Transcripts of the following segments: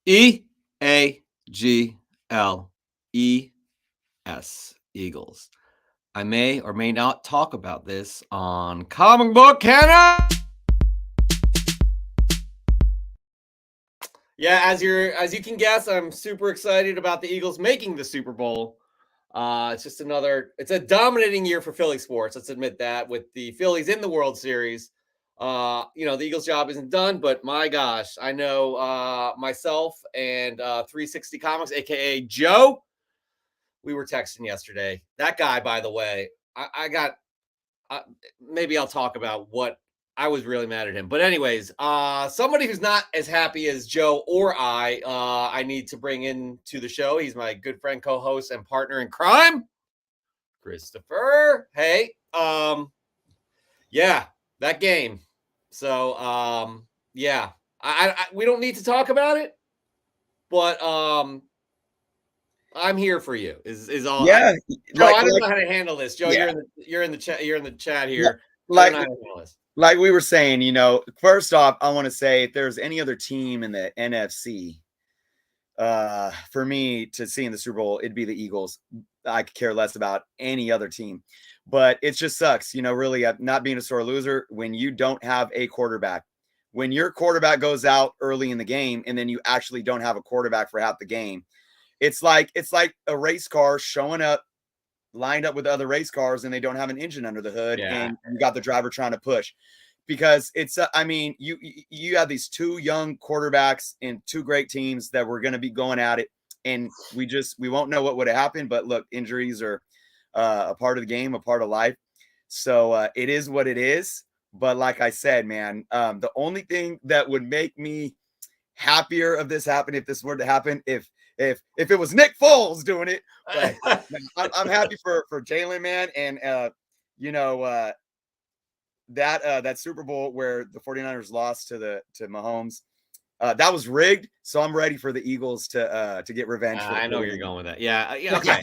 Eagles. Eagles. I may or may not talk about this on Comic Book Canon. Yeah, as you can guess, I'm super excited about the Eagles making the Super Bowl. It's a dominating year for Philly sports. Let's admit that, with the Phillies in the World Series. The Eagles' job isn't done, but my gosh, I know myself and 360 Comics, aka Joe, we were texting yesterday. That guy, by the way, I got. Uh, Maybe I'll talk about what I was really mad at him. But anyways, somebody who's not as happy as Joe or I need to bring in to the show. He's my good friend, co-host, and partner in crime, Christopher. Hey, yeah, that game. So, yeah, we don't need to talk about it, but I'm here for you. Is all. Yeah, Joe, like I don't like know how to handle this. Joe, yeah, you're in the chat. You're in the chat li- here. I don't like know how to handle this. like we were saying, first off, I want to say if there's any other team in the NFC, for me to see in the Super Bowl, it'd be the Eagles. I could care less about any other team, but it just sucks, really, not being a sore loser when you don't have a quarterback. When your quarterback goes out early in the game and then you actually don't have a quarterback for half the game, it's like a race car showing up lined up with other race cars and they don't have an engine under the hood Yeah. and you got the driver trying to push because it's you have these two young quarterbacks and two great teams that were going to be going at it, and we won't know what would have happened. But look, injuries are a part of the game, a part of life, so it is what it is. But like I said, man, the only thing that would make me happier of this happening, if this were to happen, if it was Nick Foles doing it. But I'm happy for Jalen, man. And you know that Super Bowl where the 49ers lost to Mahomes, that was rigged. So I'm ready for the Eagles to get revenge for I know the where you're win. going with that. Yeah, yeah. Okay.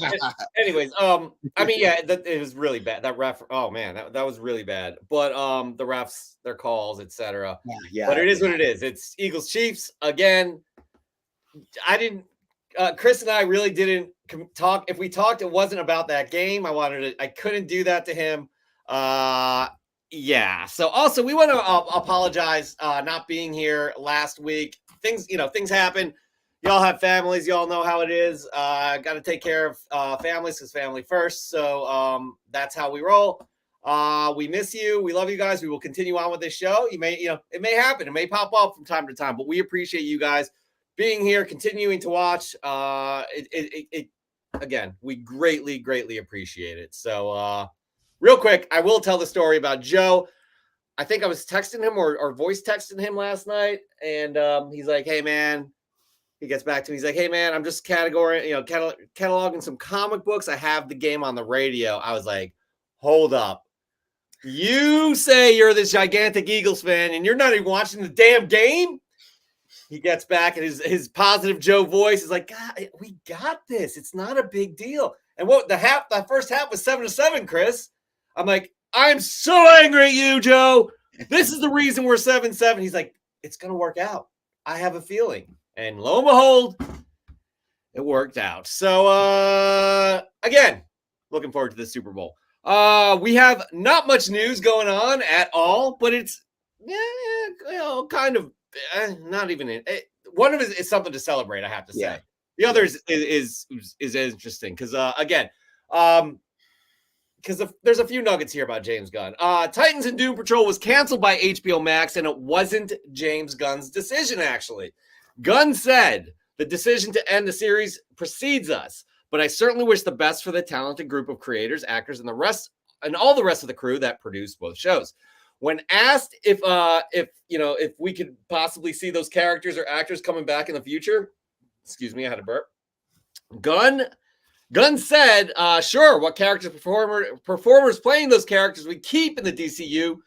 Anyways, it was really bad. That ref. Oh man, that was really bad. But the refs, their calls, etc. But Yeah, it is yeah, what it is. It's Eagles Chiefs again. I didn't. Chris and I really didn't talk. If we talked, it wasn't about that game. I couldn't do that to him. Yeah. So also, we want to apologize not being here last week. Things happen. Y'all have families. Y'all know how it is. Got to take care of families because family first. So that's how we roll. We miss you. We love you guys. We will continue on with this show. It may happen. It may pop up from time to time, but we appreciate you guys being here, continuing to watch. Again, we greatly, greatly appreciate it. So, real quick, I will tell the story about Joe. I think I was texting him or voice texting him last night, and he's like, "Hey, man." He gets back to me. He's like, "Hey, man, I'm just cataloging some comic books. I have the game on the radio." I was like, "Hold up. You say you're this gigantic Eagles fan, and you're not even watching the damn game?" He gets back, and his positive Joe voice is like, "God, we got this. It's not a big deal." And the first half was 7-7, Chris. I'm like, "I'm so angry at you, Joe. This is the reason we're 7-7." He's like, "It's gonna work out. I have a feeling." And lo and behold, it worked out. So again, looking forward to the Super Bowl. We have not much news going on at all, but it's kind of not even one of it is something to celebrate. I have to say. yeah. The other Yes. is interesting because again, because there's a few nuggets here about James Gunn. Titans and Doom Patrol was canceled by HBO Max, and it wasn't James Gunn's decision. Actually, Gunn said the decision to end the series precedes us, but I certainly wish the best for the talented group of creators, actors, and all the rest of the crew that produced both shows. When asked if we could possibly see those characters or actors coming back in the future, excuse me, I had a burp. Gunn said, "Sure. What characters, performers playing those characters we keep in the DCU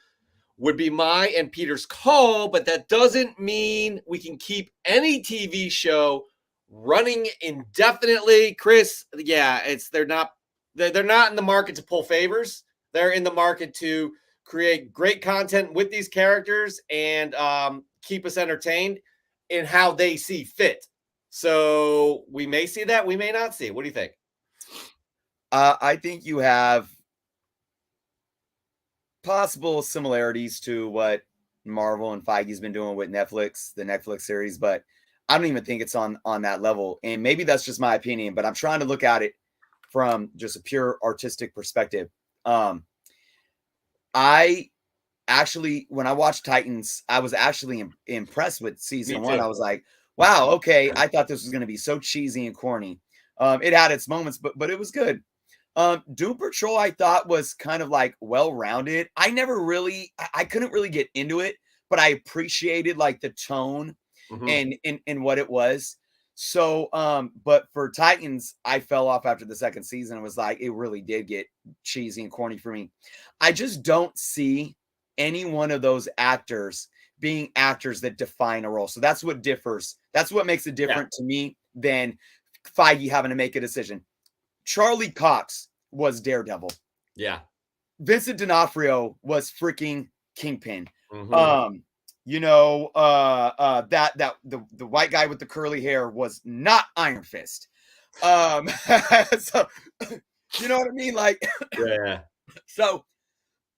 would be my and Peter's call, but that doesn't mean we can keep any TV show running indefinitely." Chris, yeah, they're not in the market to pull favors. They're in the market to create great content with these characters and keep us entertained in how they see fit. So we may see that. We may not see. What do you think? I think you have possible similarities to what Marvel and Feige's been doing with Netflix, the Netflix series, but I don't even think it's on that level. And maybe that's just my opinion, but I'm trying to look at it from just a pure artistic perspective. I actually, when I watched Titans, I was actually impressed with season one. I was like, wow, okay. I thought this was going to be so cheesy and corny. It had its moments, but it was good. Doom Patrol, I thought was kind of like well-rounded. I couldn't really get into it, but I appreciated like the tone and what it was. So, but for Titans, I fell off after the second season. It was like, it really did get cheesy and corny for me. I just don't see any one of those actors being actors that define a role. So that's what differs. That's what makes it different to me than Feige having to make a decision. Charlie Cox was Daredevil. Yeah. Vincent D'Onofrio was freaking Kingpin. Mm-hmm. The white guy with the curly hair was not Iron Fist. So you know what I mean? Like, yeah. So,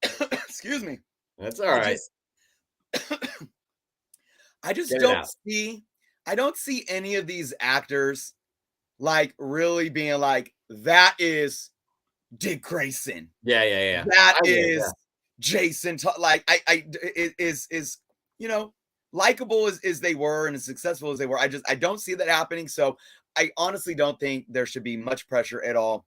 excuse me. That's all right. I just don't see any of these actors like really being like, that is Dick Grayson. Yeah. That is Jason. Like, is likable as they were and as successful as they were. I don't see that happening. So I honestly don't think there should be much pressure at all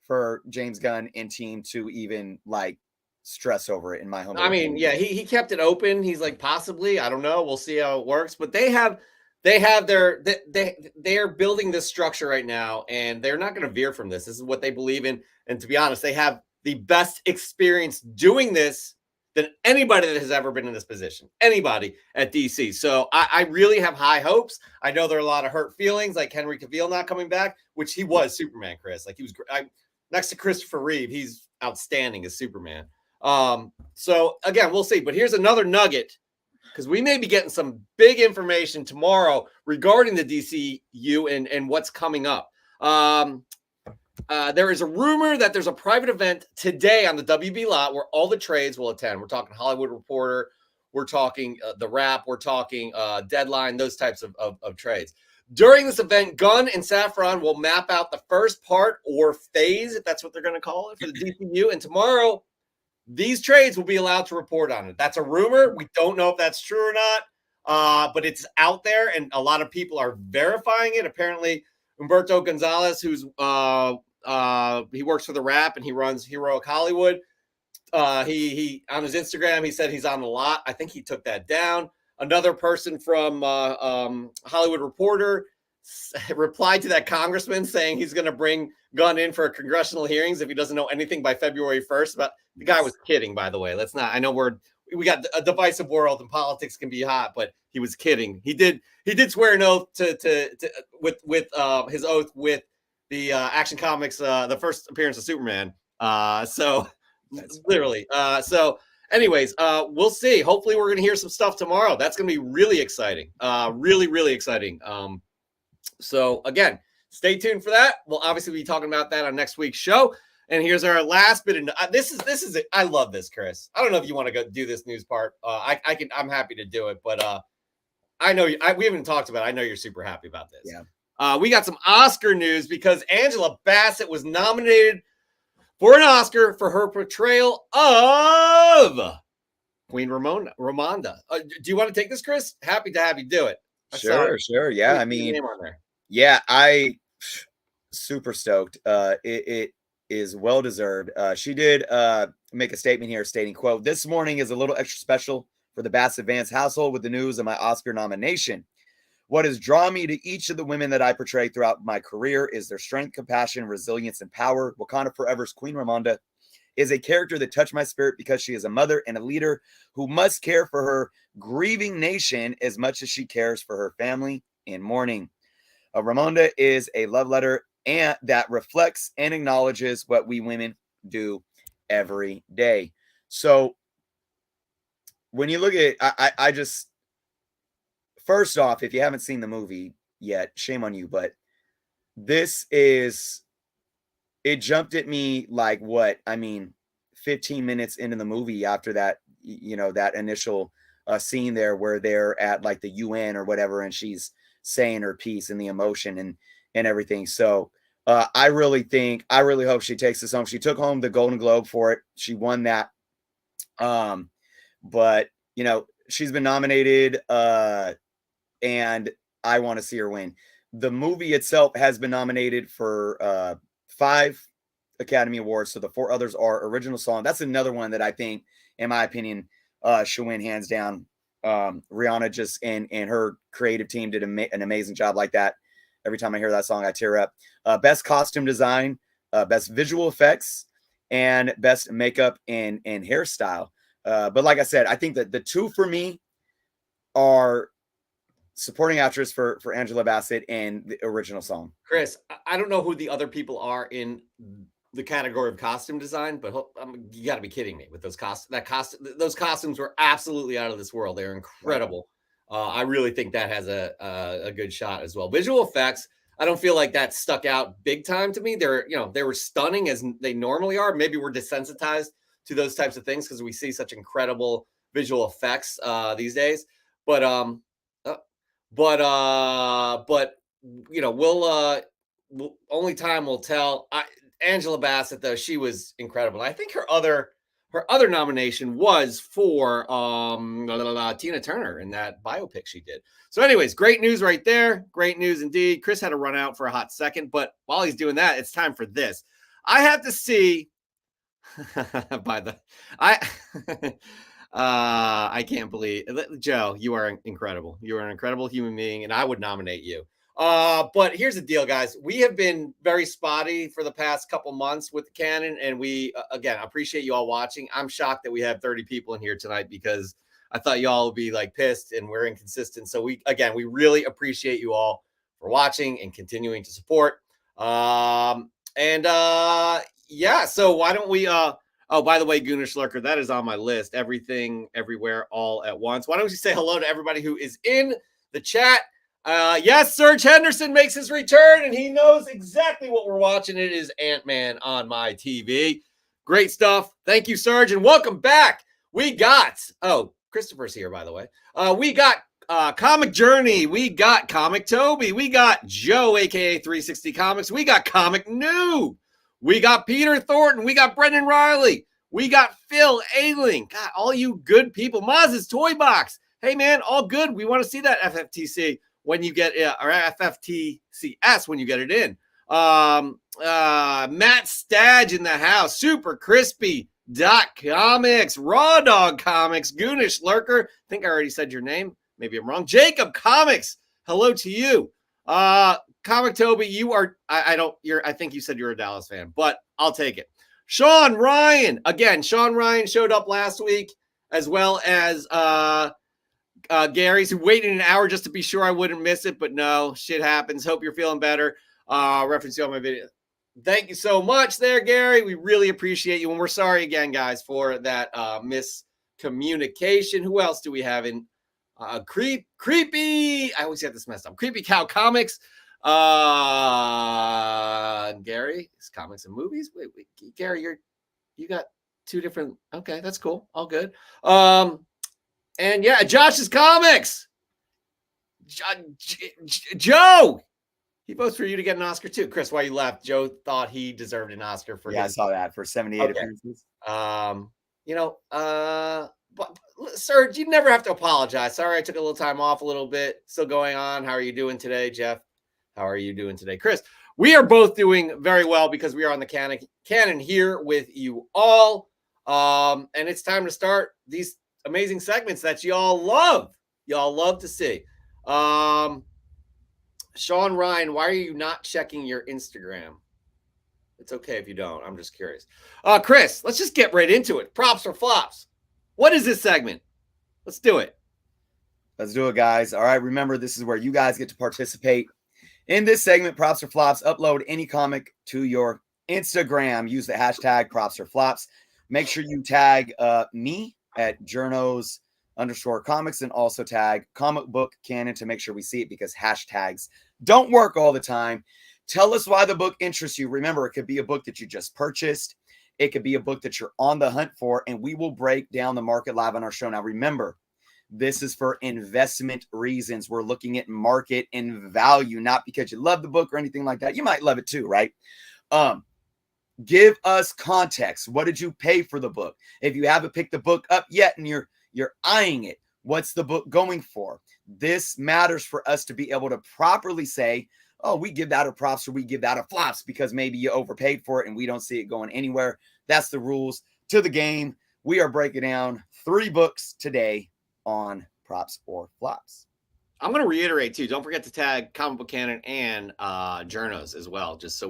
for James Gunn and team to even like stress over it, in my humble opinion. Yeah, he kept it open. He's like, possibly, I don't know. We'll see how it works. But they are building this structure right now, and they're not going to veer from this. This is what they believe in. And to be honest, they have the best experience doing this than anybody that has ever been in this position. Anybody at DC. So I really have high hopes. I know there are a lot of hurt feelings, like Henry Cavill not coming back, which he was Superman, Chris. Like, he was next to Christopher Reeve. He's outstanding as Superman. So again, we'll see. But here's another nugget, because we may be getting some big information tomorrow regarding the DCU and what's coming up. There is a rumor that there's a private event today on the WB lot where all the trades will attend. We're talking Hollywood Reporter, we're talking The Wrap, we're talking Deadline, those types of trades. During this event, Gunn and Safran will map out the first part or phase, if that's what they're going to call it, for the DCU. And tomorrow, these trades will be allowed to report on it. That's a rumor. We don't know if that's true or not, but it's out there, and a lot of people are verifying it. Apparently, Humberto Gonzalez, who's he works for The Wrap and he runs Heroic Hollywood. He on his Instagram, he said he's on the lot. I think he took that down. Another person from Hollywood Reporter replied to that congressman saying he's going to bring Gunn in for congressional hearings if he doesn't know anything by February 1st. But the guy was kidding, by the way. Let's not. I know we got a divisive world and politics can be hot, but he was kidding. He did swear an oath with his oath with the Action Comics, the first appearance of Superman. So literally. So anyways, we'll see. Hopefully we're going to hear some stuff tomorrow. That's going to be really exciting. Really, really exciting. So again, stay tuned for that. We'll obviously be talking about that on next week's show. And here's our last bit of this is it. I love this, Chris. I don't know if you want to go do this news part. I'm happy to do it, but I know we haven't talked about it. I know you're super happy about this. Yeah. We got some Oscar news because Angela Bassett was nominated for an Oscar for her portrayal of Queen Ramonda. Do you want to take this, Chris? Happy to have you do it. Sure. Yeah, I mean, yeah, I super stoked. It is well deserved. She did make a statement here stating, quote, "This morning is a little extra special for the Bassett Vance household with the news of my Oscar nomination. What has drawn me to each of the women that I portray throughout my career is their strength, compassion, resilience, and power. Wakanda Forever's Queen Ramonda is a character that touched my spirit because she is a mother and a leader who must care for her grieving nation as much as she cares for her family in mourning. Ramonda is a love letter and that reflects and acknowledges what we women do every day." So when you look at it, I just, first off, if you haven't seen the movie, yet, shame on you. But this is, it jumped at me like what? I mean, 15 minutes into the movie after that, that initial scene there where they're at like the UN or whatever, and she's saying her piece and the emotion and everything. So I really hope she takes this home. She took home the Golden Globe for it. She won that. But she's been nominated, and I want to see her win. The movie itself has been nominated for 5 Academy Awards. So the 4 others are original song. That's another one that I think, in my opinion, should win hands down. Rihanna just and her creative team did an amazing job like that. Every time I hear that song, I tear up. Best costume design, best visual effects, and best makeup and hairstyle. But like I said, I think that the 2 for me are supporting actress for Angela Bassett and the original song. Chris, I don't know who the other people are in the category of costume design, but you got to be kidding me with those costumes. Those costumes were absolutely out of this world. They're incredible. I really think that has a good shot as well. Visual effects, I don't feel like that stuck out big time to me. They were stunning as they normally are. Maybe we're desensitized to those types of things because we see such incredible visual effects these days. But only time will tell. Angela Bassett, though, she was incredible. I think her other nomination was for Tina Turner in that biopic she did. So anyways, great news right there. Great news indeed. Chris had to run out for a hot second, but while he's doing that, it's time for this. I have to see I can't believe, Joe, you are incredible. You are an incredible human being, and I would nominate you. But here's the deal, guys. We have been very spotty for the past couple months with the Canon, and we, again, appreciate you all watching. I'm shocked that we have 30 people in here tonight because I thought y'all would be like pissed and we're inconsistent. So we really appreciate you all for watching and continuing to support. So why don't we, oh, by the way, Goonish Lurker, that is on my list. Everything, everywhere, all at once. Why don't you say hello to everybody who is in the chat? Yes, Serge Henderson makes his return, and he knows exactly what we're watching. It is Ant-Man on my TV. Great stuff. Thank you, Serge, and welcome back. We got, Christopher's here, by the way. We got Comic Journey. We got Comic Toby. We got Joe, a.k.a. 360 Comics. We got Comic Noob. We got Peter Thornton. We got Brendan Riley. We got Phil Ailing. God, all you good people. Maz's Toy Box. Hey, man, all good. We want to see that FFTC when you get or FFTCS when you get it in. Matt Stadge in the house. Super Crispy. Comics. Raw Dog Comics. Goonish Lurker. I think I already said your name. Maybe I'm wrong. Jacob Comics. Hello to you. Comic Toby, you are, I think you said you're a Dallas fan, but I'll take it. Sean Ryan, again, Sean Ryan showed up last week, as well as Gary's, who waited an hour just to be sure I wouldn't miss it, but no, shit happens. Hope you're feeling better. Reference you on my video. Thank you so much there, Gary. We really appreciate you, and we're sorry again, guys, for that miscommunication. Who else do we have in? Creepy, I always get this messed up. Creepy Cow Comics. Gary, is comics and movies. Wait, Gary, you got 2 different. Okay, that's cool. All good. And yeah, Josh's Comics. Joe, he votes for you to get an Oscar too. Chris, why you laughed? Joe thought he deserved an Oscar for. I saw that for 78 appearances. But Serge, you never have to apologize. Sorry, I took a little time off a little bit. Still going on. How are you doing today, Jeff? How are you doing today, Chris? We are both doing very well because we are on the Canon here with you all. And it's time to start these amazing segments that y'all love. Y'all love to see. Sean Ryan, why are you not checking your Instagram? It's okay if you don't. I'm just curious. Chris, let's just get right into it. Props or flops? What is this segment? Let's do it. Let's do it, guys. All right. Remember, this is where you guys get to participate in this segment. Props or flops. Upload any comic to your Instagram. Use the hashtag props or flops. Make sure you tag me at Journos _comics, and also tag comic book canon to make sure we see it, because hashtags don't work all the time. Tell us why the book interests you. Remember, it could be a book that you just purchased. It could be a book that you're on the hunt for, and we will break down the market live on our show. Now, remember, this is for investment reasons. We're looking at market and value, not because you love the book or anything like that. You might love it too, right? Give us context. What did you pay for the book? If you haven't picked the book up yet and you're eyeing it, what's the book going for? This matters for us to be able to properly say, oh, we give that a props or we give that a flops, because maybe you overpaid for it and we don't see it going anywhere. That's the rules to the game. We are breaking down 3 books today on props or flops. I'm going to reiterate too. Don't forget to tag Comic Book Canon and journos as well, just so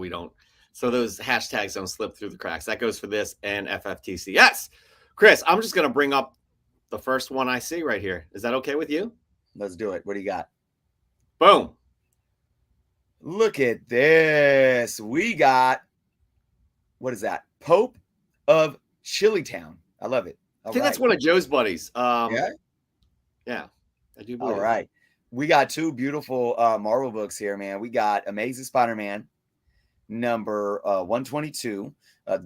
those hashtags don't slip through the cracks. That goes for this and FFTC. Yes, Chris, I'm just going to bring up the first one I see right here. Is that okay with you? Let's do it. What do you got? Boom. Look at this. We got, what is that? Pope of Chilitown. I love it. I think that's one of Joe's buddies. Yeah, I do believe. All right. We got 2 beautiful Marvel books here, man. We got Amazing Spider-Man number 122,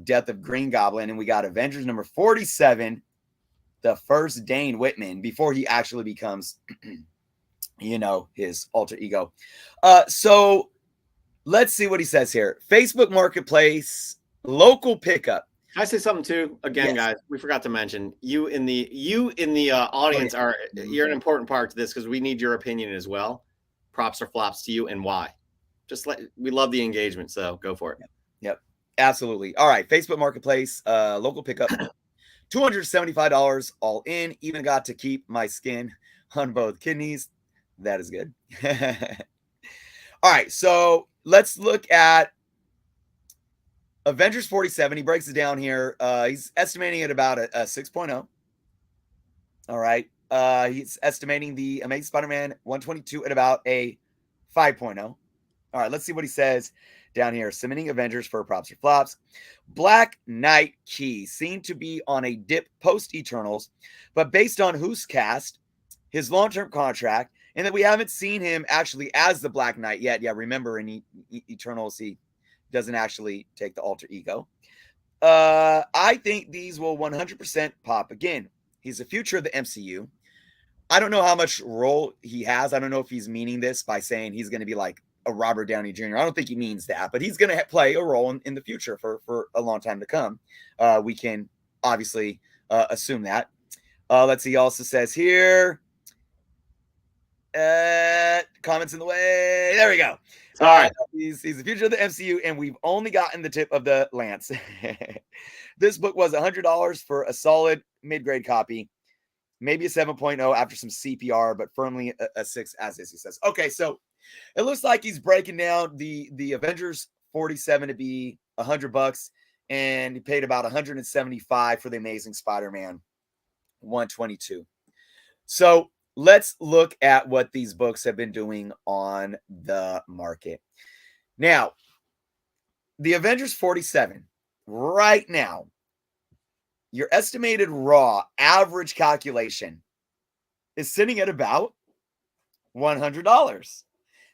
Death of Green Goblin, and we got Avengers number 47, the first Dane Whitman, before he actually becomes his alter ego. So let's see what he says here. Facebook Marketplace, local pickup. Can I say something too? Again, yes. Guys, we forgot to mention you in the audience you're an important part to this, because we need your opinion as well. Props or flops to you, and why? We love the engagement, so go for it. Yep, absolutely. All right, Facebook Marketplace, local pickup, $275 all in. Even got to keep my skin on both kidneys. That is good. All right, so let's look at Avengers 47. He breaks it down here. He's estimating it about a 6.0. All right. He's estimating the Amazing Spider-Man 122 at about a 5.0. All right, let's see what he says down here. Submitting Avengers for props or flops. Black Knight Key seemed to be on a dip post Eternals, but based on who's cast, his long-term contract, and that we haven't seen him actually as the Black Knight yet. Yeah, remember in Eternals, he doesn't actually take the alter ego. I think these will 100% pop. Again, he's the future of the MCU. I don't know how much role he has. I don't know if he's meaning this by saying he's going to be like a Robert Downey Jr. I don't think he means that, but he's going to play a role in the future for a long time to come. We can obviously assume that. Let's see. He also says here, comments in the way. There we go. All right. He's the future of the MCU, and we've only gotten the tip of the lance. This book was $100 for a solid mid-grade copy, maybe a 7.0 after some CPR, but firmly a 6 as is, he says. Okay, so it looks like he's breaking down the Avengers 47 to be $100, and he paid about $175 for the Amazing Spider-Man 122. So let's look at what these books have been doing on the market. Now, the Avengers 47, right now, your estimated raw average calculation is sitting at about $100.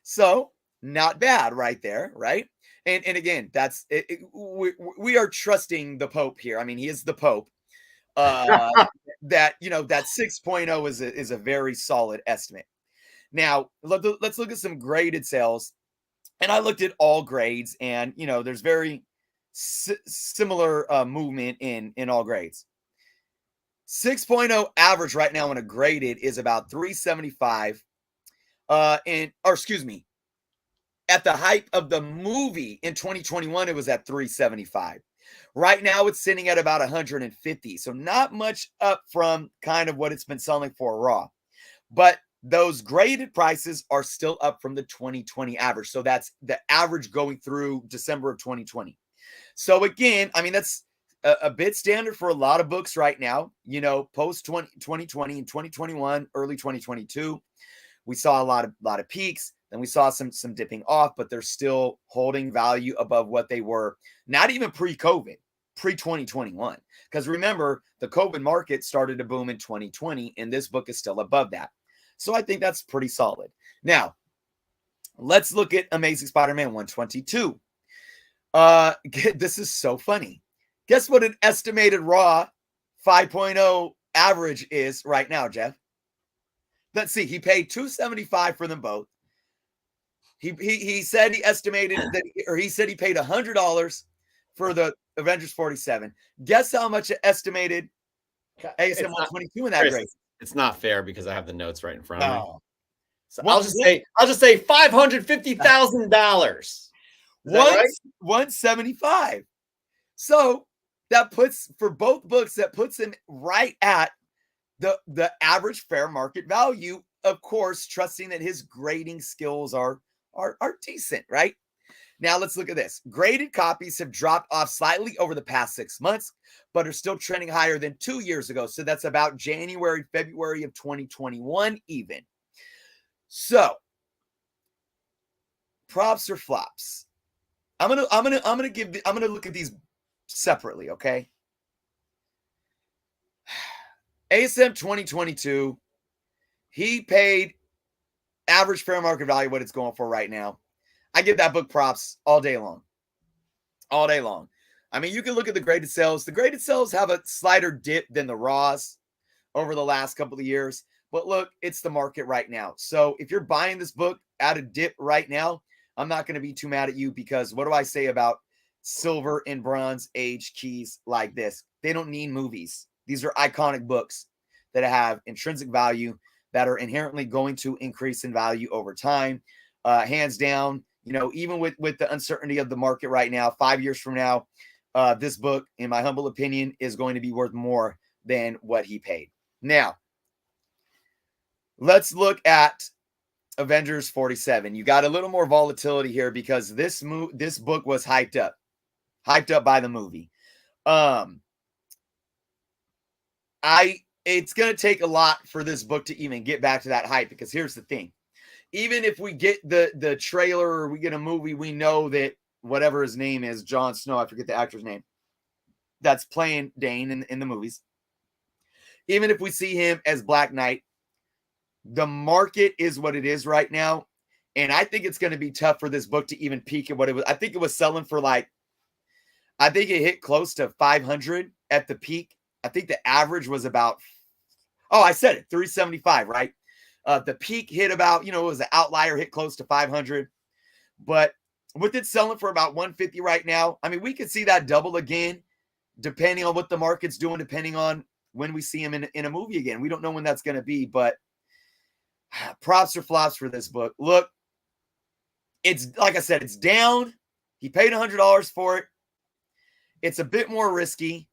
So not bad right there, right? And again, that's it, we are trusting the Pope here. I mean, he is the Pope. That 6.0 is a very solid estimate. Now let's look at some graded sales, and I looked at all grades, and there's very similar movement in all grades. 6.0 average right now in a graded is about 375. At the hype of the movie in 2021, it was at 375. Right now, it's sitting at about 150. So not much up from kind of what it's been selling for raw. But those graded prices are still up from the 2020 average. So that's the average going through December of 2020. So again, I mean, that's a bit standard for a lot of books right now. Post 2020 and 2021, early 2022, we saw a lot of peaks. Then we saw some dipping off, but they're still holding value above what they were, not even pre-COVID. pre-2021. Because remember, the COVID market started to boom in 2020, and this book is still above that. So I think that's pretty solid. Now, let's look at Amazing Spider-Man 122. This is so funny. Guess what an estimated raw 5.0 average is right now, Jeff? Let's see. He paid $275 for them both. He said he estimated that, or he said he paid $100 for the Avengers 47. Guess how much it estimated ASM 122 in that grade? It's not fair because I have the notes right in front of me. So I'll just say $550,000. Right? 175. So that puts, for both books, that puts him right at the average fair market value, of course, trusting that his grading skills are decent, right? Now let's look at this. Graded copies have dropped off slightly over the past 6 months, but are still trending higher than 2 years ago. So that's about January, February of 2021 even. So props or flops? I'm gonna look at these separately, okay? ASM 2022, he paid average fair market value what it's going for right now. I give that book props all day long. All day long. I mean, you can look at the graded sales. The graded sales have a slighter dip than the raws over the last couple of years. But look, it's the market right now. So if you're buying this book at a dip right now, I'm not going to be too mad at you, because what do I say about silver and bronze age keys like this? They don't need movies. These are iconic books that have intrinsic value, that are inherently going to increase in value over time. Hands down, you know, even with the uncertainty of the market right now, 5 years from now, this book, in my humble opinion, is going to be worth more than what he paid. Now, let's look at Avengers 47. You got a little more volatility here because this book was hyped up by the movie. It's going to take a lot for this book to even get back to that hype, because here's the thing. Even if we get the trailer or we get a movie, we know that whatever his name is, Jon Snow, I forget the actor's name, that's playing Dane in the movies. Even if we see him as Black Knight, the market is what it is right now. And I think it's going to be tough for this book to even peak at what it was. I think it was selling for I think it hit close to 500 at the peak. I think the average was about, I said it, 375, right? The peak hit about, it was an outlier, hit close to 500. But with it selling for about 150 right now, I mean, we could see that double again, depending on what the market's doing, depending on when we see him in a movie again. We don't know when that's going to be, but props or flops for this book. Look, it's, like I said, it's down. He paid $100 for it. It's a bit more risky.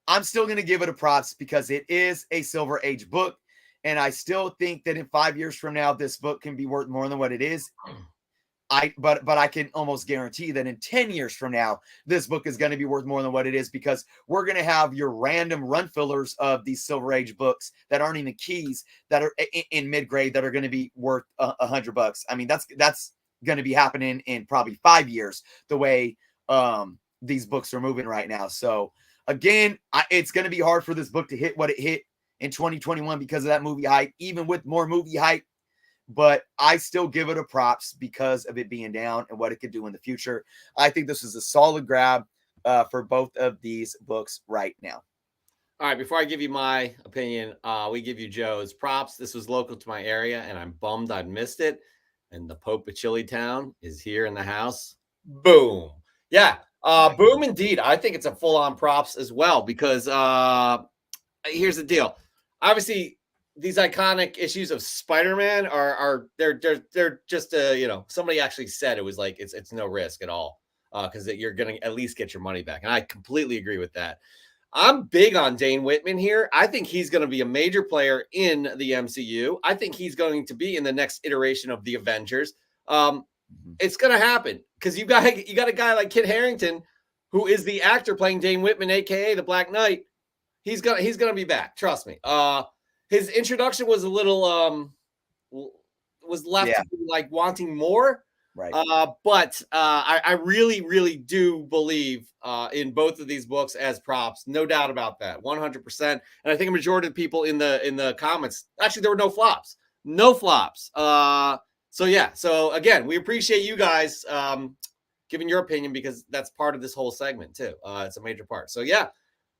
I'm still going to give it a props because it is a Silver Age book. And I still think that in 5 years from now, this book can be worth more than what it is. But I can almost guarantee that in 10 years from now, this book is going to be worth more than what it is, because we're going to have your random run fillers of these Silver Age books that aren't even keys, that are in mid-grade, that are going to be worth $100. I mean, that's going to be happening in probably 5 years, the way these books are moving right now. So again, it's going to be hard for this book to hit what it hit in 2021 because of that movie hype, even with more movie hype. But I still give it a props because of it being down and what it could do in the future. I think this is a solid grab for both of these books right now. All right, before I give you my opinion, we give you Joe's props. This was local to my area, and I'm bummed I'd missed it. And the Pope of Chili Town is here in the house. Boom. Yeah, boom indeed. I think it's a full-on props as well, because here's the deal. Obviously, these iconic issues of Spider-Man they're just somebody actually said it was like it's no risk at all, because you're gonna at least get your money back, and I completely agree with that. I'm big on Dane Whitman here. I think he's going to be a major player in the MCU. I think he's going to be in the next iteration of the Avengers. It's going to happen because you got a guy like Kit Harington, who is the actor playing Dane Whitman, aka the Black Knight. He's gonna be back. Trust me. His introduction was a little was left to be like wanting more. Right. But I really, really do believe in both of these books as props. No doubt about that. 100%. And I think a majority of people in the comments, actually, there were no flops. No flops. So yeah. So again, we appreciate you guys giving your opinion because that's part of this whole segment too. It's a major part. So yeah.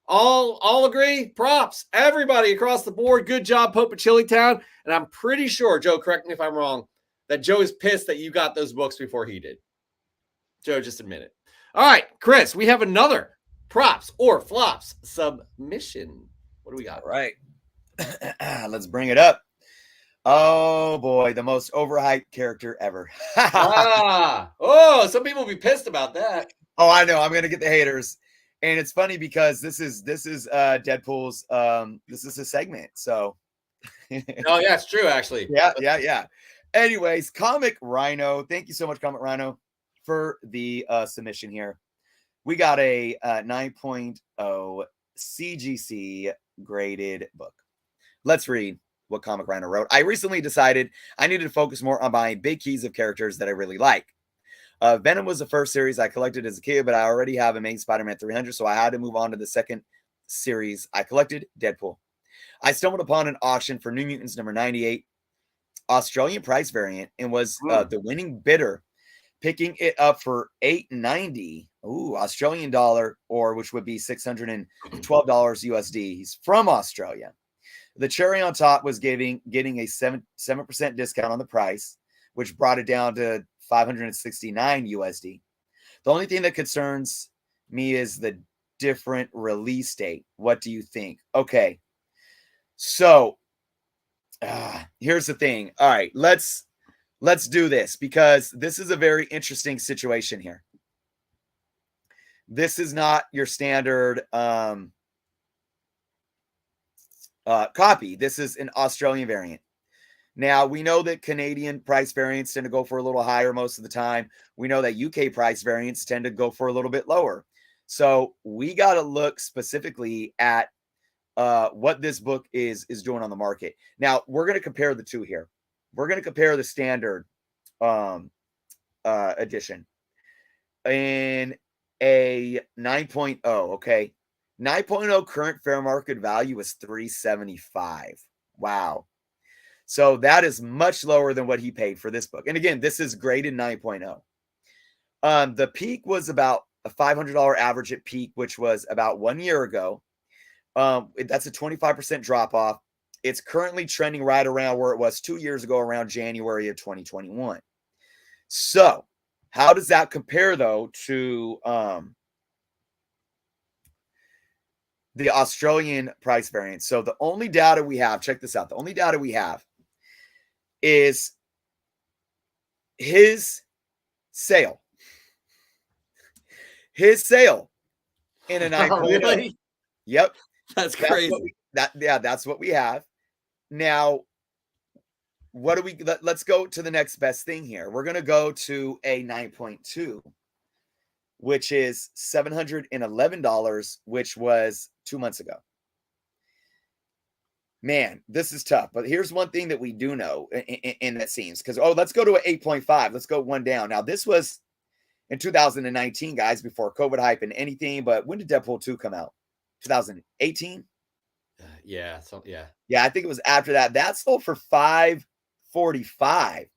All agree. Props. Everybody across the board. Good job, Pope of Chilitown. And I'm pretty sure, Joe, correct me if I'm wrong, that Joe is pissed that you got those books before he did. Joe, just admit it. All right, Chris, we have another props or flops submission. What do we got? All right. Let's bring it up. Oh boy, the most overhyped character ever. Some people will be pissed about that. Oh, I know. I'm gonna get the haters. And it's funny because this is Deadpool's this is his segment. So oh yeah, it's true actually. Yeah. Anyways, Comic Rhino. Thank you so much, Comic Rhino, for the submission here. We got a 9.0 CGC graded book. Let's read what Comic Rhino wrote. I recently decided I needed to focus more on buying big keys of characters that I really like. Venom was the first series I collected as a kid, but I already have a main Spider-Man 300, so I had to move on to the second series I collected, Deadpool. I stumbled upon an auction for New Mutants number 98, Australian price variant, and was the winning bidder, picking it up for $8.90, Australian dollar, or which would be $612 USD. He's from Australia. The cherry on top was getting a 7% discount on the price, which brought it down to $569 USD. The only thing that concerns me is the different release date. What do you think? Okay. So here's the thing. All right, let's do this because this is a very interesting situation here. This is not your standard copy. This is an Australian variant. Now, we know that Canadian price variants tend to go for a little higher most of the time. We know that UK price variants tend to go for a little bit lower. So we got to look specifically at what this book is doing on the market. Now, we're going to compare the two here. We're going to compare the standard edition in a 9.0, okay? 9.0 current fair market value is $375. Wow. So that is much lower than what he paid for this book. And again, this is graded 9.0. The peak was about a $500 average at peak, which was about 1 year ago. That's a 25% drop off. It's currently trending right around where it was 2 years ago, around January of 2021. So how does that compare, though, to the Australian price variant? So the only data we have, check this out. The only data we have is his sale. His sale in a 9.0. Oh, really? Yep. That's crazy. That's what we have. Now, what do we let's go to the next best thing here. We're going to go to a 9.2, which is $711, which was 2 months ago. Man, this is tough. But here's one thing that we do know in that seems, because, let's go to an 8.5. Let's go one down. Now, this was in 2019, guys, before COVID hype and anything. But when did Deadpool 2 come out? 2018? Yeah. Yeah, I think it was after that. That sold for $545.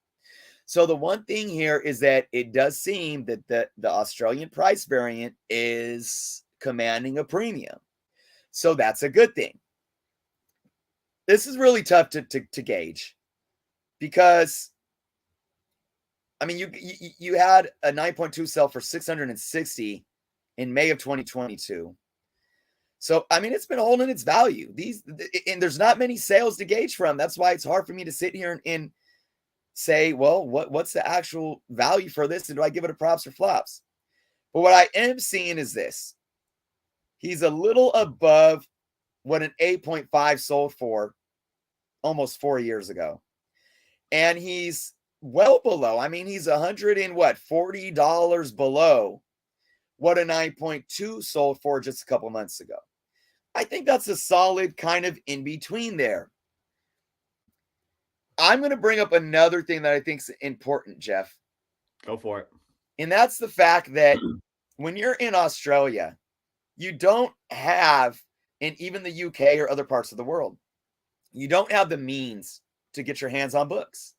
So the one thing here is that it does seem that the Australian price variant is commanding a premium. So that's a good thing. This is really tough to gauge because, I mean, you had a 9.2 sell for $660 in May of 2022. So, I mean, it's been holding its value. And there's not many sales to gauge from. That's why it's hard for me to sit here and say, well, what's the actual value for this? And do I give it a props or flops? But what I am seeing is this. He's a little above what an 8.5 sold for almost 4 years ago. And he's well below. I mean, he's $140 below what a 9.2 sold for just a couple months ago. I think that's a solid kind of in between there. I'm going to bring up another thing that I think is important, Jeff. Go for it. And that's the fact that when you're in Australia, you don't have, and even the UK or other parts of the world, you don't have the means to get your hands on books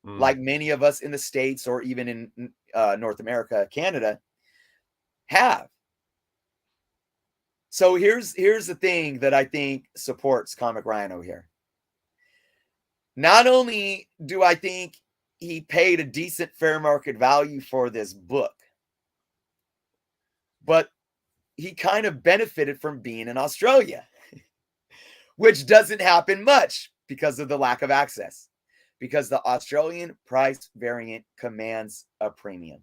like many of us in the States or even in North America, Canada have. So here's the thing that I think supports Comic Rhino here. Not only do I think he paid a decent fair market value for this book, but he kind of benefited from being in Australia, which doesn't happen much because of the lack of access, because the Australian price variant commands a premium.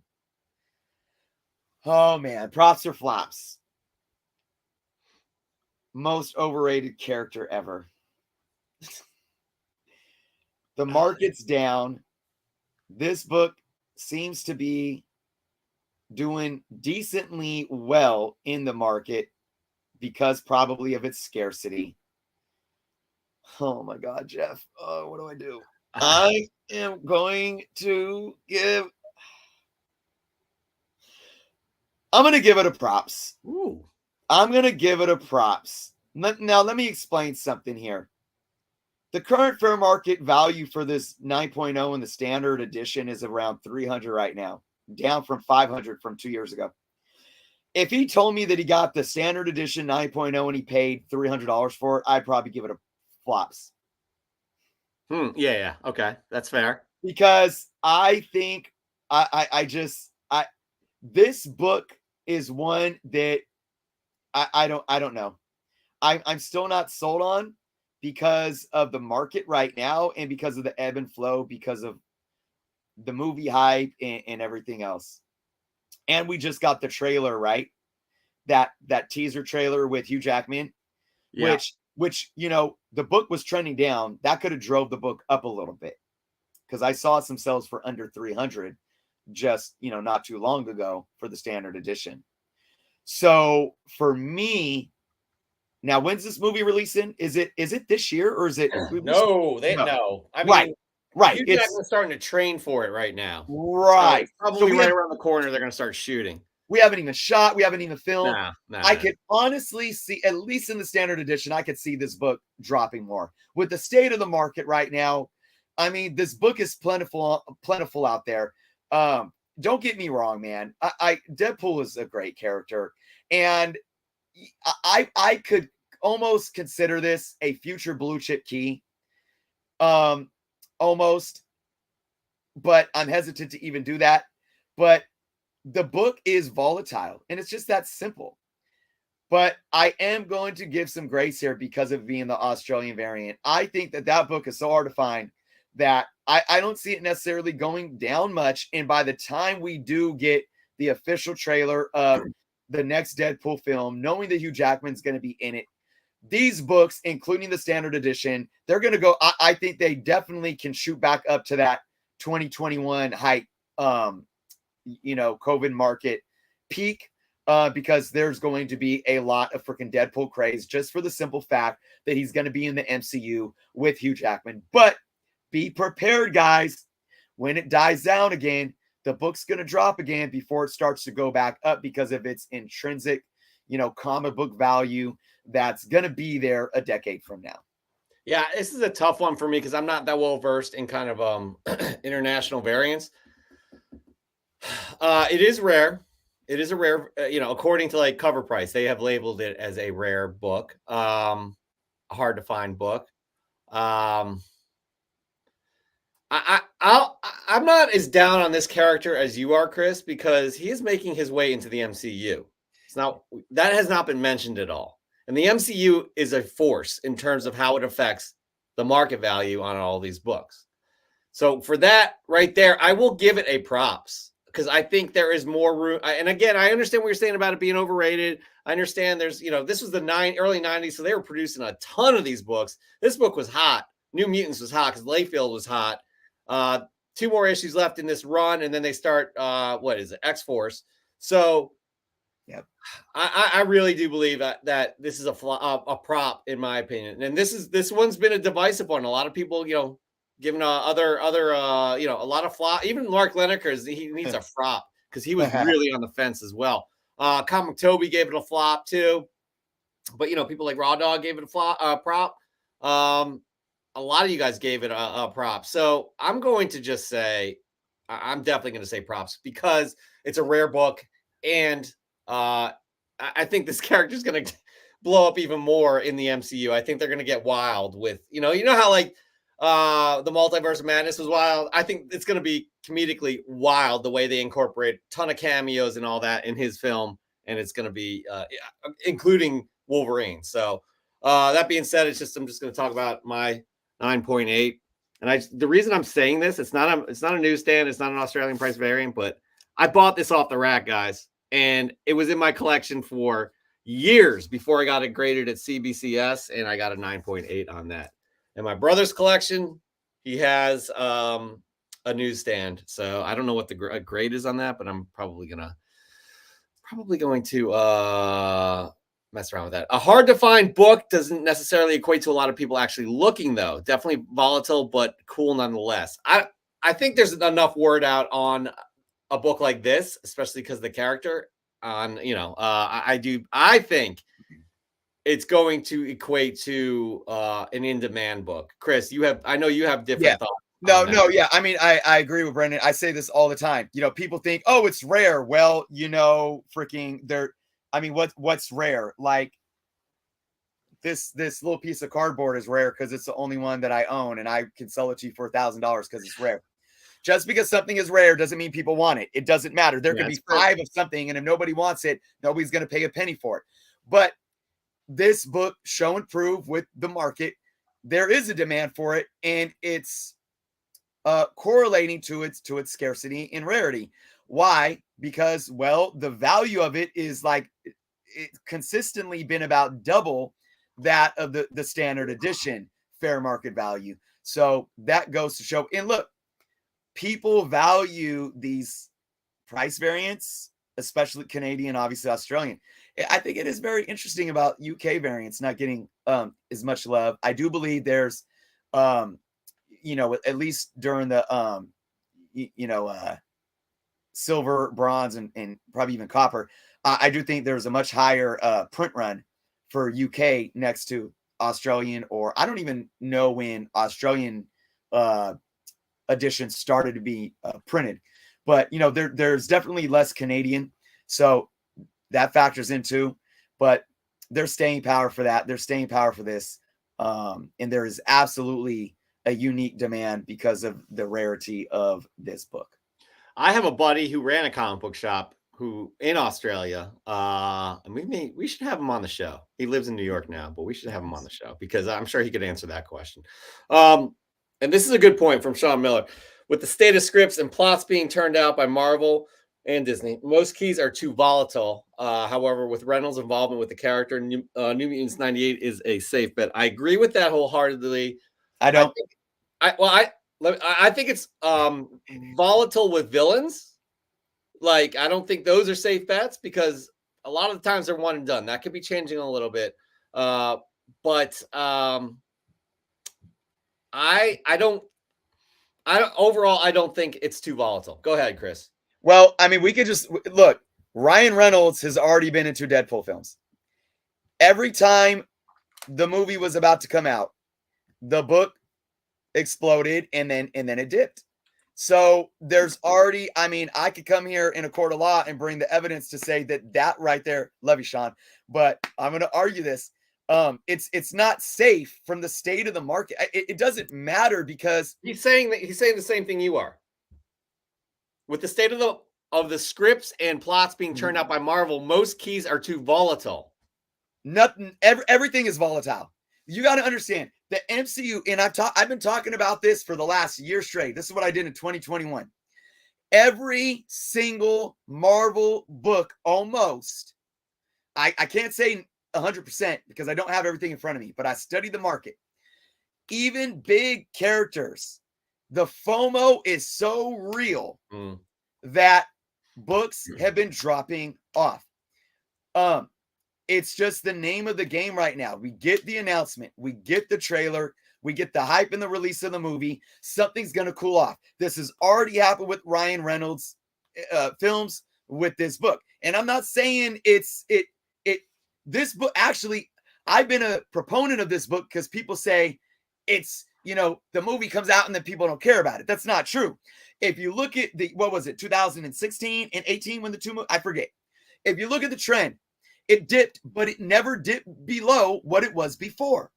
Oh man, props or flops? Most overrated character ever. The market's down. This book seems to be doing decently well in the market because probably of its scarcity. Oh my God, Jeff. Oh, what do I do? I am going to give. I'm going to give it a props. Ooh. I'm going to give it a props. Now, let me explain something here. The current fair market value for this 9.0 in the standard edition is around 300 right now, down from 500 from 2 years ago. If he told me that he got the standard edition 9.0 and he paid $300 for it, I'd probably give it a flops. Yeah. Okay. That's fair. Because I think this book is one that I don't know. I'm still not sold on because of the market right now and because of the ebb and flow, because of the movie hype and everything else. And we just got the trailer, right? That teaser trailer with Hugh Jackman, Yeah. which the book was trending down. That could have drove the book up a little bit because I saw some sales for under 300 just not too long ago for the standard edition. So for me, now when's this movie releasing? Is it this year or is it? No. I mean, right. Hugh Jackman's starting to train for it right now. Right. So it's probably right around the corner. They're going to start shooting. We haven't even shot. We haven't even filmed. Nah. I could honestly see, at least in the standard edition, I could see this book dropping more. With the state of the market right now, I mean, this book is plentiful out there. Don't get me wrong, man. Deadpool is a great character, and I could almost consider this a future blue chip key. Almost, but I'm hesitant to even do that. But the book is volatile, and it's just that simple. But I am going to give some grace here because of being the Australian variant. I think that book is so hard to find that I don't see it necessarily going down much. And by the time we do get the official trailer of the next Deadpool film, knowing that Hugh Jackman's going to be in it, these books, including the standard edition, they're going to go. I think they definitely can shoot back up to that 2021 hype, COVID market peak, because there's going to be a lot of freaking Deadpool craze just for the simple fact that he's going to be in the MCU with Hugh Jackman. But be prepared, guys. When it dies down again, the book's going to drop again before it starts to go back up because of its intrinsic, comic book value that's going to be there a decade from now. Yeah, this is a tough one for me because I'm not that well versed in kind of international variants. It is rare. It is a rare, according to like Cover Price, they have labeled it as a rare book, a hard to find book. I'm not as down on this character as you are, Chris, because he is making his way into the MCU. Now that has not been mentioned at all, and the MCU is a force in terms of how it affects the market value on all these books. So for that right there, I will give it a props because I think there is more room. And again, I understand what you're saying about it being overrated. I understand there's, this was the early 90s, so they were producing a ton of these books. This book was hot. New Mutants was hot because Layfield was hot. 2 more issues left in this run, and then they start, X-Force. So yep. I really do believe that this is a prop, in my opinion. And this one's been a divisive one. A lot of people, giving other you know, a lot of flop. Even Mark Lineker, he needs a flop because he was really on the fence as well. Comic Toby gave it a flop too, but you know, people like Raw Dog gave it a flop prop. A lot of you guys gave it a prop, so I'm going to just say I'm definitely going to say props because it's a rare book, and I think this character is going to blow up even more in the MCU. I think they're going to get wild with, you know how like the Multiverse of Madness was wild. I think it's going to be comedically wild the way they incorporate a ton of cameos and all that in his film, and it's going to be including Wolverine. So that being said, I'm just going to talk about my 9.8. And the reason I'm saying this, it's not a newsstand, it's not an Australian price variant, but I bought this off the rack, guys, and it was in my collection for years before I got it graded at CBCS, and I got a 9.8 on that. In my brother's collection, he has a newsstand, so I don't know what the grade is on that, but I'm probably going to mess around with that. A hard to find book doesn't necessarily equate to a lot of people actually looking, though. Definitely volatile, but cool nonetheless. I think there's enough word out on a book like this, especially because of the character. I think it's going to equate to an in-demand book. Chris, I know you have different thoughts. No. Yeah. I mean, I agree with Brendan. I say this all the time. You know, people think, oh, it's rare. Well, you know, what's rare? Like this little piece of cardboard is rare because it's the only one that I own, and I can sell it to you for $1,000 because it's rare. Just because something is rare doesn't mean people want it. It doesn't matter. There could be 5 of something, and if nobody wants it, nobody's going to pay a penny for it. But this book, show and prove with the market, there is a demand for it, and it's correlating to its scarcity and rarity. Why? Because, well, the value of it is like it's consistently been about double that of the standard edition fair market value. So that goes to show. And look, people value these price variants, especially Canadian, obviously Australian. I think it is very interesting about UK variants not getting as much love. I do believe there's at least during the silver, bronze, and probably even copper, I do think there's a much higher print run for UK next to Australian, or I don't even know when Australian editions started to be printed, but there's definitely less Canadian, so that factors into. But there's staying power for that. There's staying power for this, and there is absolutely a unique demand because of the rarity of this book. I have a buddy who ran a comic book shop in Australia. And we should have him on the show. He lives in New York now, but we should have him on the show because I'm sure he could answer that question. And this is a good point from Sean Miller. With the state of scripts and plots being turned out by Marvel and Disney, most keys are too volatile. However, with Reynolds' involvement with the character, New Mutants 98 is a safe bet. I agree with that wholeheartedly. I don't. I think it's volatile with villains. Like, I don't think those are safe bets because a lot of the times they're one and done. That could be changing a little bit. But overall, I don't think it's too volatile. Go ahead, Chris. Well, I mean, we could just look. Ryan Reynolds has already been in 2 Deadpool films. Every time the movie was about to come out, the book exploded and then it dipped. So there's already, I mean, I could come here in a court of law and bring the evidence to say that right there, love you, Sean, but I'm going to argue this. It's not safe from the state of the market. It doesn't matter because he's saying the same thing you are. With the state of the scripts and plots being turned out by Marvel, most keys are too volatile. Everything is volatile. You got to understand the MCU, and I've been talking about this for the last year straight. This is what I did in 2021. Every single Marvel book, almost, I can't say 100% because I don't have everything in front of me, but I studied the market. Even big characters, the FOMO is so real that books have been dropping off. It's just the name of the game right now. We get the announcement, we get the trailer, We get the hype in the release of the movie. Something's going to cool off. This has already happened with Ryan Reynolds films with this book. And I'm not saying this book, actually, I've been a proponent of this book because people say it's, the movie comes out and then people don't care about it. That's not true. If you look at what was it, 2016 and 18 when the two, I forget. If you look at the trend, it dipped, but it never dipped below what it was before.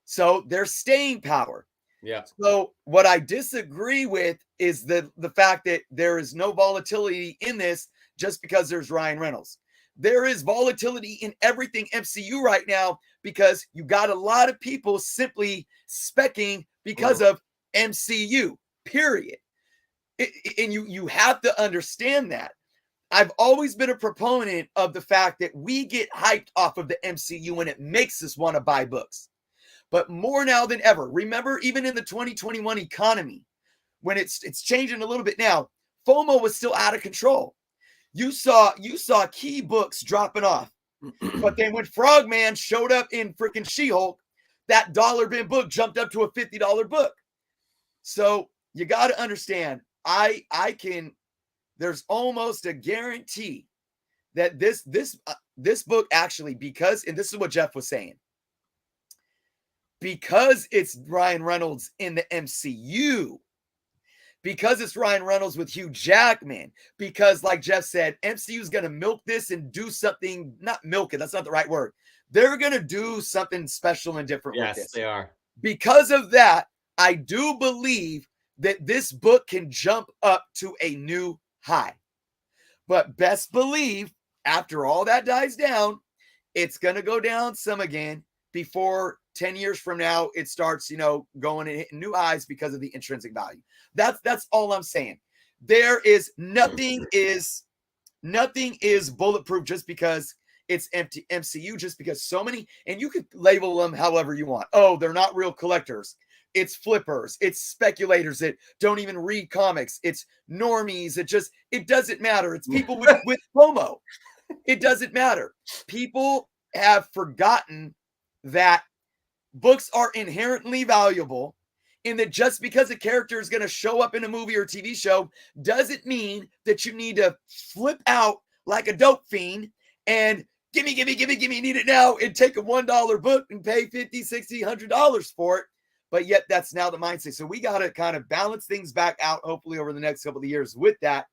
So there's staying power. Yeah. So what I disagree with is the fact that there is no volatility in this just because there's Ryan Reynolds. There is volatility in everything MCU right now because you got a lot of people simply specking because of MCU, period. And you have to understand that. I've always been a proponent of the fact that we get hyped off of the MCU and it makes us want to buy books. But more now than ever, remember, even in the 2021 economy, when it's changing a little bit now, FOMO was still out of control. You saw key books dropping off. But then when Frogman showed up in freaking She-Hulk, that dollar bin book jumped up to a $50 book. So you got to understand, there's almost a guarantee that this book actually, because, and this is what Jeff was saying, because it's Ryan Reynolds in the MCU, because it's Ryan Reynolds with Hugh Jackman, because like Jeff said, MCU is going to milk this and do something, not milk it, that's not the right word. They're going to do something special and different with this. Yes, they are. Because of that, I do believe that this book can jump up to a new high. But best believe, after all that dies down, it's going to go down some again before 10 years from now, it starts, going and hitting new highs because of the intrinsic value. That's all I'm saying. There is nothing is bulletproof just because it's empty MCU, just because so many, and you could label them however you want. Oh, they're not real collectors. It's flippers. It's speculators that don't even read comics. It's normies. It doesn't matter. It's people with FOMO. It doesn't matter. People have forgotten that books are inherently valuable, and that just because a character is going to show up in a movie or TV show doesn't mean that you need to flip out like a dope fiend and give me, need it now, and take a $1 book and pay $50, $60, $100 for it. But yet that's now the mindset. So we got to kind of balance things back out, hopefully over the next couple of years with that.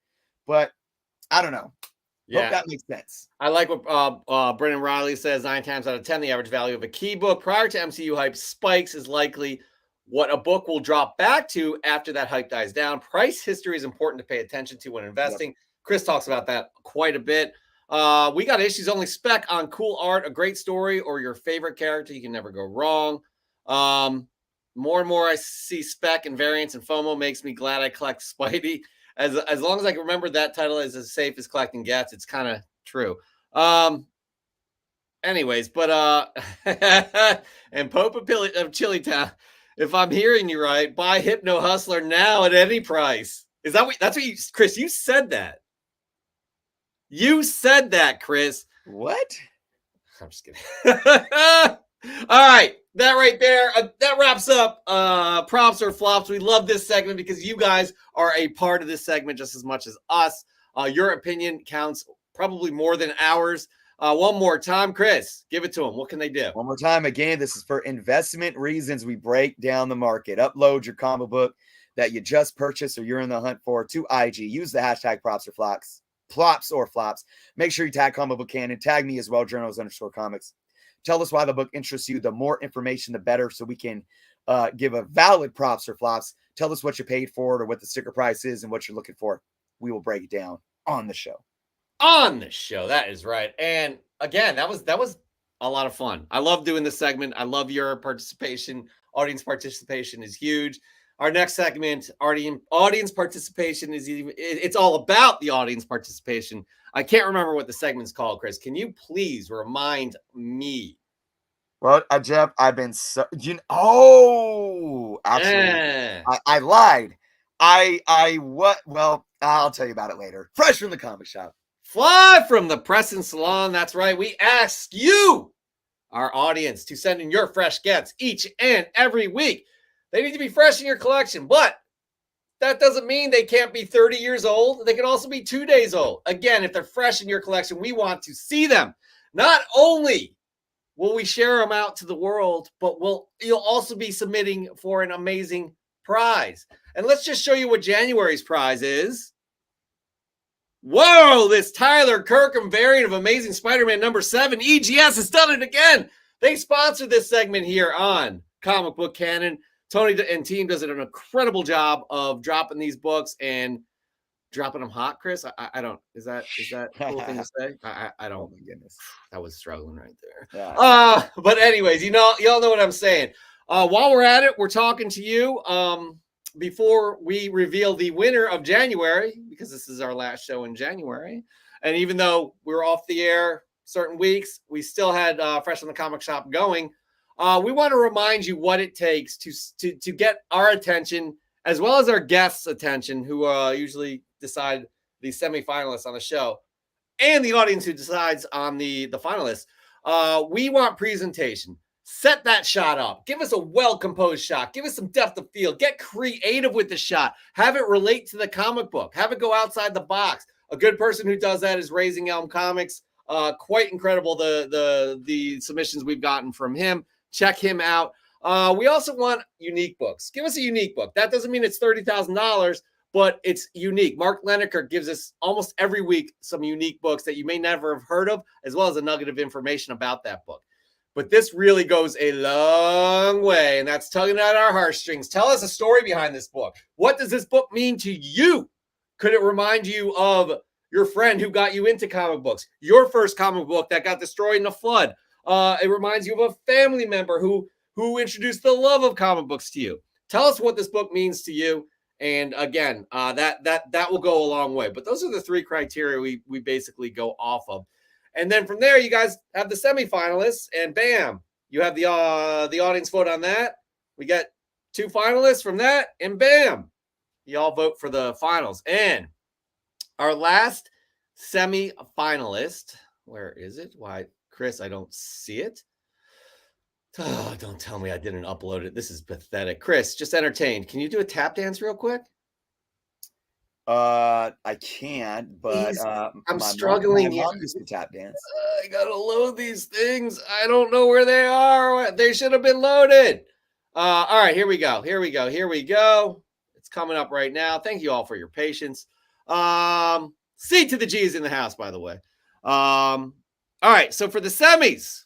But I don't know. Yeah. Hope that makes sense. I like what Brennan Riley says. 9 times out of 10, the average value of a key book prior to MCU hype spikes is likely what a book will drop back to after that hype dies down. Price history is important to pay attention to when investing. Yep. Chris talks about that quite a bit. We got Issues Only spec on cool art, a great story, or your favorite character. You can never go wrong. More and more I see spec and variants, and FOMO makes me glad I collect Spidey. As long as I can remember that title is as safe as collecting gets, it's kind of true. Anyways, but and Pope of Chilitown, if I'm hearing you right, buy Hypno Hustler now at any price. Is that that's what you, Chris? You said that. You said that, Chris. What? I'm just kidding. All right, that right there, that wraps up Props or Flops. We love this segment because you guys are a part of this segment just as much as us. Your opinion counts probably more than ours. One more time, Chris, give it to them. What can they do? One more time. Again, this is for investment reasons. We break down the market. Upload your comic book that you just purchased or you're in the hunt for to IG. Use the hashtag Props or Flops. Make sure you tag Comic Book Canon. Tag me as well, journals_comics. Tell us why the book interests you. The more information, the better, so we can give a valid Props or Flops. Tell us what you paid for it or what the sticker price is and what you're looking for. We will break it down on the show. On the show, that is right. And again, that was a lot of fun. I love doing this segment. I love your participation. Audience participation is huge. Our next segment, audience participation, it's all about the audience participation. I can't remember what the segment's called, Chris. Can you please remind me? Well, Jeff, I've been actually, I lied. Well, I'll tell you about it later. Fresh from the comic shop. Fly from the press and salon. That's right. We ask you our audience to send in your fresh gets each and every week. They need to be fresh in your collection, but that doesn't mean they can't be 30 years old. They can also be 2 days old. Again, if they're fresh in your collection, we want to see them. Not only will we share them out to the world, but you'll also be submitting for an amazing prize. And let's just show you what January's prize is. Whoa, this Tyler Kirkham variant of Amazing Spider-Man #7. EGS has done it again. They sponsored this segment here on Comic Book Canon. Tony and team does an incredible job of dropping these books and dropping them hot, Chris. I don't, is that a cool thing to say? I don't. Oh my goodness. I was struggling right there. Yeah. But anyways, y'all know what I'm saying. While we're at it, we're talking to you. Before we reveal the winner of January, because this is our last show in January. And even though we were off the air certain weeks, we still had Fresh on the Comic Shop going. We want to remind you what it takes to get our attention, as well as our guests' attention, who usually decide the semifinalists on the show, and the audience who decides on the finalists. We want presentation. Set that shot up. Give us a well-composed shot. Give us some depth of field. Get creative with the shot. Have it relate to the comic book. Have it go outside the box. A good person who does that is Raising Elm Comics. Quite incredible, the submissions we've gotten from him. Check him out. We also want unique books. Give us a unique book. That doesn't mean it's $30,000, but it's unique. Mark Leneker gives us almost every week some unique books that you may never have heard of, as well as a nugget of information about that book. But this really goes a long way, and that's tugging at our heartstrings. Tell us a story behind this book. What does this book mean to you? Could it remind you of your friend who got you into comic books, your first comic book that got destroyed in a flood? It reminds you of a family member who introduced the love of comic books to you. Tell us what this book means to you. And again, that will go a long way. But those are the three criteria we basically go off of. And then from there, you guys have the semifinalists, and bam, you have the audience vote on that. We get 2 finalists from that, and bam, you all vote for the finals. And our last semi-finalist, where is it? Why, Chris, I don't see it. Oh, don't tell me I didn't upload it. This is pathetic. Chris, just entertained. Can you do a tap dance real quick? I can't, but I'm struggling. My mom used to tap dance. I gotta load these things. I don't know where they are. They should have been loaded. All right, here we go. It's coming up right now. Thank you all for your patience. C to the G is in the house, by the way. All right, so for the semis,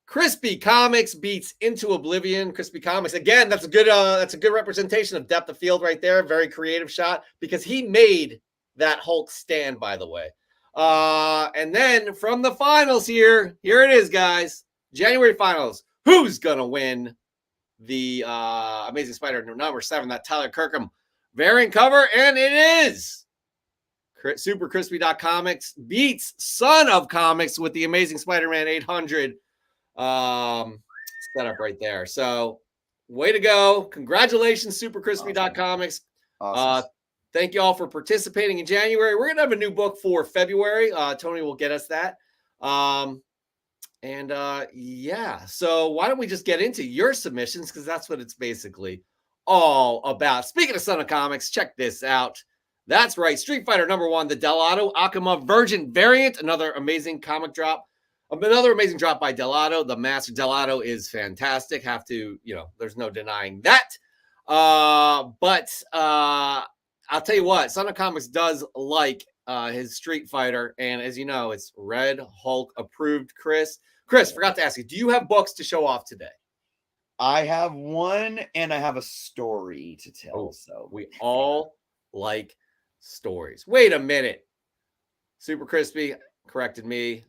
Crispy Comics beats Into Oblivion. Crispy Comics, again, that's a good representation of depth of field right there. Very creative shot, because he made that Hulk stand, by the way. And then from the finals here it is, guys. January finals. Who's gonna win the Amazing Spider-Man #7? That Tyler Kirkham variant cover, and it is Super Crispy.Comics beats Son of Comics with the Amazing Spider-Man 800 setup right there. So way to go. Congratulations, Super Crispy.Comics. Awesome. Thank you all for participating in January. We're gonna have a new book for February. Tony will get us that. Yeah, so why don't we just get into your submissions, because that's what it's basically all about. Speaking of Son of Comics, check this out. That's right, Street Fighter #1, the Delato Akuma Virgin variant, another amazing comic drop. Another amazing drop by Delato. The Master Delato is fantastic. There's no denying that. But I'll tell you what, Son of Comics does like his Street Fighter. And as you know, it's Red Hulk approved, Chris. Chris, forgot to ask you, do you have books to show off today? I have one, and I have a story to tell. So we all like stories. Wait a minute. Super Crispy corrected me.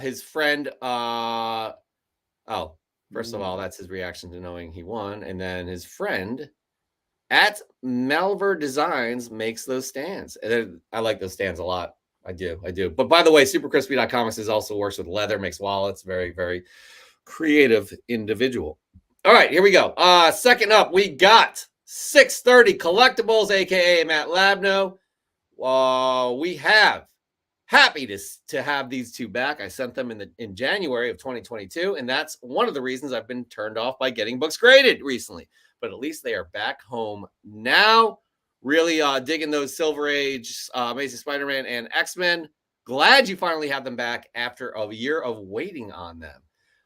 His friend, first of all, that's his reaction to knowing he won. And then his friend at Malver Designs makes those stands. And I like those stands a lot. I do. But by the way, SuperCrispy.Comics also works with leather, makes wallets. Very, very creative individual. All right, here we go. Second up, we got 630 Collectibles, aka Matt Labno. We have happy to have these two back. I sent them in January of 2022, and that's one of the reasons I've been turned off by getting books graded recently. But at least they are back home now. Really digging those Silver Age, Amazing Spider-Man, and X-Men. Glad you finally have them back after a year of waiting on them.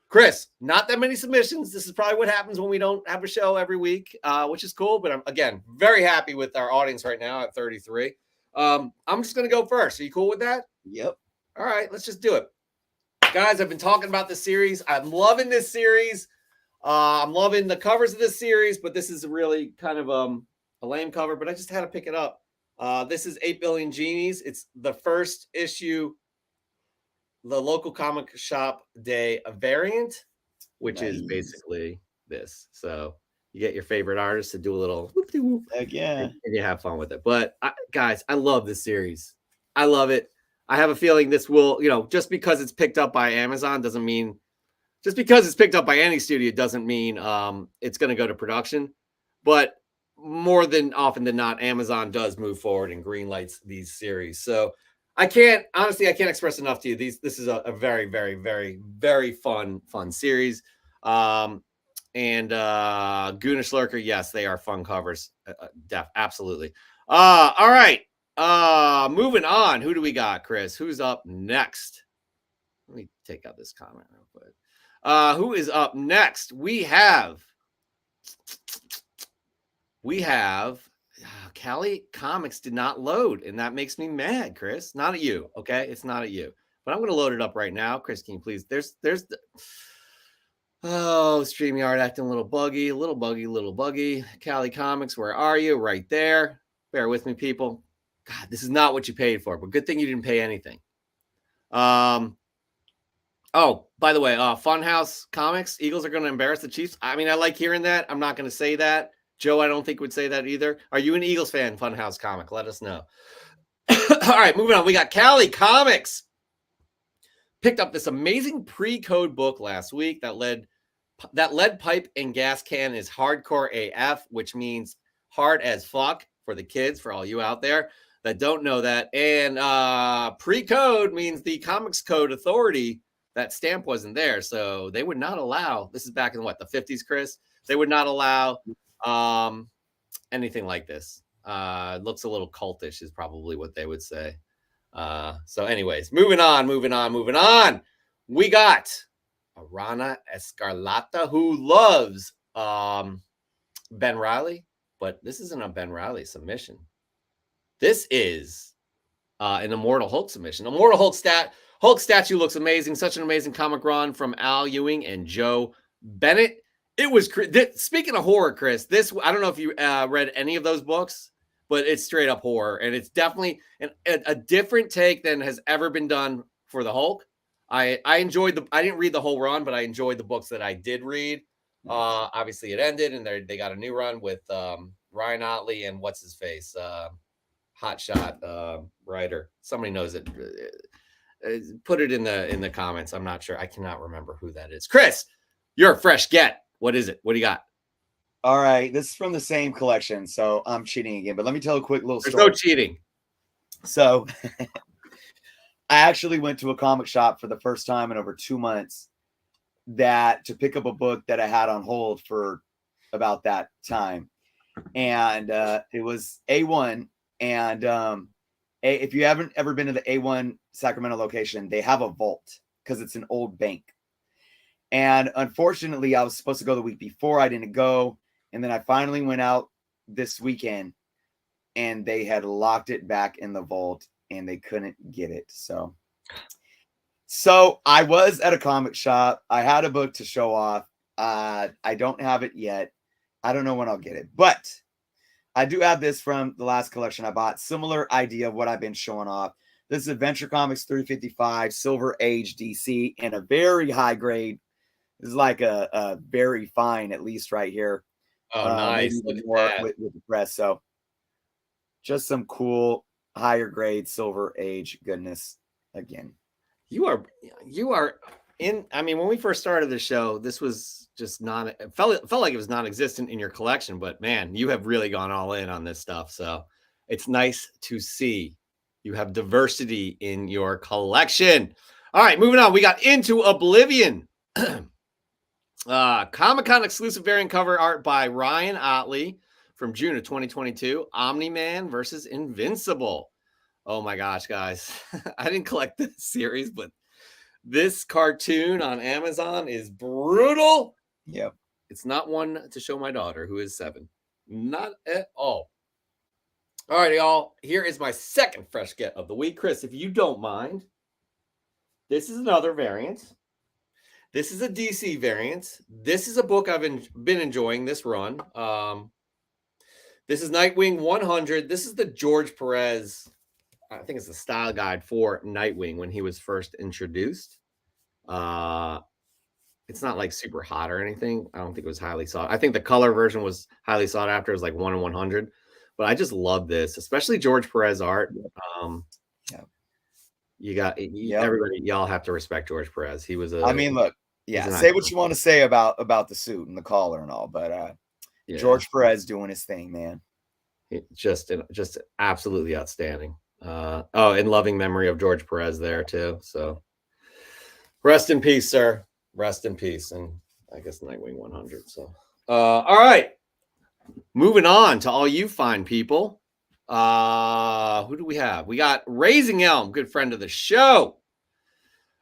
Chris, not that many submissions. This is probably what happens when we don't have a show every week, which is cool. But I'm, again, very happy with our audience right now at 33. I'm just going to go first. Are you cool with that? Yep. All right, let's just do it. Guys, I've been talking about this series. I'm loving this series. I'm loving the covers of this series, but this is really kind of a lame cover, but I just had to pick it up. This is 8 Billion Genies. It's the first issue, the local comic shop day variant, which is basically this. So you get your favorite artist to do a little whoop-de-whoop, and you have fun with it. But guys, I love this series. I love it. I have a feeling this will, just because it's picked up by Amazon doesn't mean, just because it's picked up by any studio doesn't mean it's going to go to production. But more than often than not, Amazon does move forward and green lights these series. So I can't express enough to you. This is a very, very, very, very fun series. And Goonish Lurker, yes, they are fun covers. Absolutely. All right. Moving on. Who do we got, Chris? Who's up next? Let me take out this comment real quick. Who is up next? We have Cali Comics did not load, and that makes me mad, Chris. Not at you, okay? It's not at you. But I'm going to load it up right now. Chris, can you please? There's the StreamYard acting a little buggy. Cali Comics, where are you? Right there. Bear with me, people. God, this is not what you paid for, but good thing you didn't pay anything. Oh, by the way, Funhouse Comics, Eagles are going to embarrass the Chiefs. I mean, I like hearing that. I'm not going to say that. Joe, I don't think would say that either. Are you an Eagles fan, Funhouse Comic? Let us know. All right, moving on. We got Cali Comics. Picked up this amazing pre-code book last week that lead pipe and gas can is hardcore AF, which means hard as fuck for the kids, for all you out there that don't know that. And pre-code means the Comics Code Authority, that stamp wasn't there. So they would not allow, this is back in what, the 50s, Chris? They would not allow anything like this. Looks a little cultish is probably what they would say. So anyways, moving on. We got Arana Escarlata, who loves Ben Reilly, but this isn't a Ben Reilly submission. This is an Immortal Hulk submission. Immortal Hulk statue looks amazing. Such an amazing comic run from Al Ewing and Joe Bennett. It was, speaking of horror, Chris, this, I don't know if you read any of those books, but it's straight up horror. And it's definitely a different take than has ever been done for the Hulk. I enjoyed I didn't read the whole run, but I enjoyed the books that I did read. Obviously it ended and they got a new run with Ryan Otley and what's his face, hotshot writer. Somebody knows it. Put it in the comments. I'm not sure. I cannot remember who that is. Chris, you're a fresh get. What is it? What do you got? All right. This is from the same collection. So I'm cheating again, but let me tell a quick little story. There's no cheating. So I actually went to a comic shop for the first time in over 2 months to pick up a book that I had on hold for about that time. And it was A1. And if you haven't ever been to the A1 Sacramento location, they have a vault because it's an old bank. And unfortunately, I was supposed to go the week before. I didn't go. And then I finally went out this weekend and they had locked it back in the vault and they couldn't get it. So I was at a comic shop. I had a book to show off. I don't have it yet. I don't know when I'll get it, but I do have this from the last collection I bought. Similar idea of what I've been showing off. This is Adventure Comics 355 Silver Age DC in a very high grade. This is like a very fine, at least right here. Oh, nice. Look at that. With the press. So just some cool higher grade Silver Age goodness again. You are in. I mean, when we first started the show, this was just it felt like it was non-existent in your collection, but man, you have really gone all in on this stuff. So it's nice to see You have diversity in your collection. All right, moving on. We got Into Oblivion. Comic-Con exclusive variant cover art by Ryan Otley from June of 2022. Omni-Man versus Invincible. Oh my gosh, guys. I didn't collect this series, but this cartoon on Amazon is brutal. Yep. It's not one to show my daughter, who is 7. Not at all. All right, y'all. Here is my second fresh get of the week. Chris, if you don't mind, this is another variant. This is a DC variant. This is a book I've been enjoying this run. This is Nightwing 100. This is the George Perez, I think it's the style guide for Nightwing when he was first introduced. It's not like super hot or anything. I don't think it was highly sought. I think the color version was highly sought after. It was like 1 in 100. But I just love this, especially George Perez art. You got everybody. Y'all have to respect George Perez. He was I mean, look, say what you want to say about the suit and the collar and all, but George Perez doing his thing, man. Just absolutely outstanding. And loving memory of George Perez there too. So rest in peace, sir. Rest in peace. And I guess Nightwing 100. So all right. Moving on to all you fine people. Who do we have? We got Raising Elm, good friend of the show.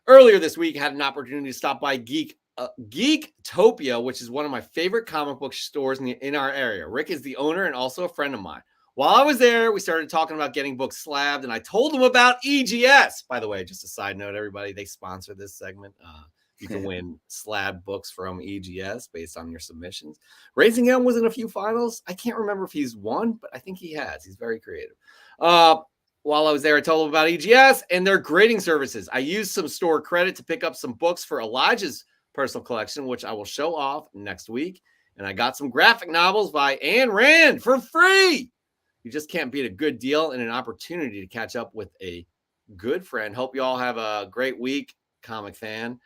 Earlier this week, had an opportunity to stop by Geektopia, which is one of my favorite comic book stores in our area. Rick is the owner and also a friend of mine. While I was there, we started talking about getting books slabbed, and I told him about EGS. By the way, just a side note, everybody, they sponsor this segment. You can win slab books from EGS based on your submissions. Raising Elm was in a few finals. I can't remember if he's won, but I think he has. He's very creative. While I was there, I told him about EGS and their grading services. I used some store credit to pick up some books for Elijah's personal collection, which I will show off next week. And I got some graphic novels by Ayn Rand for free. You just can't beat a good deal and an opportunity to catch up with a good friend. Hope you all have a great week, comic fam.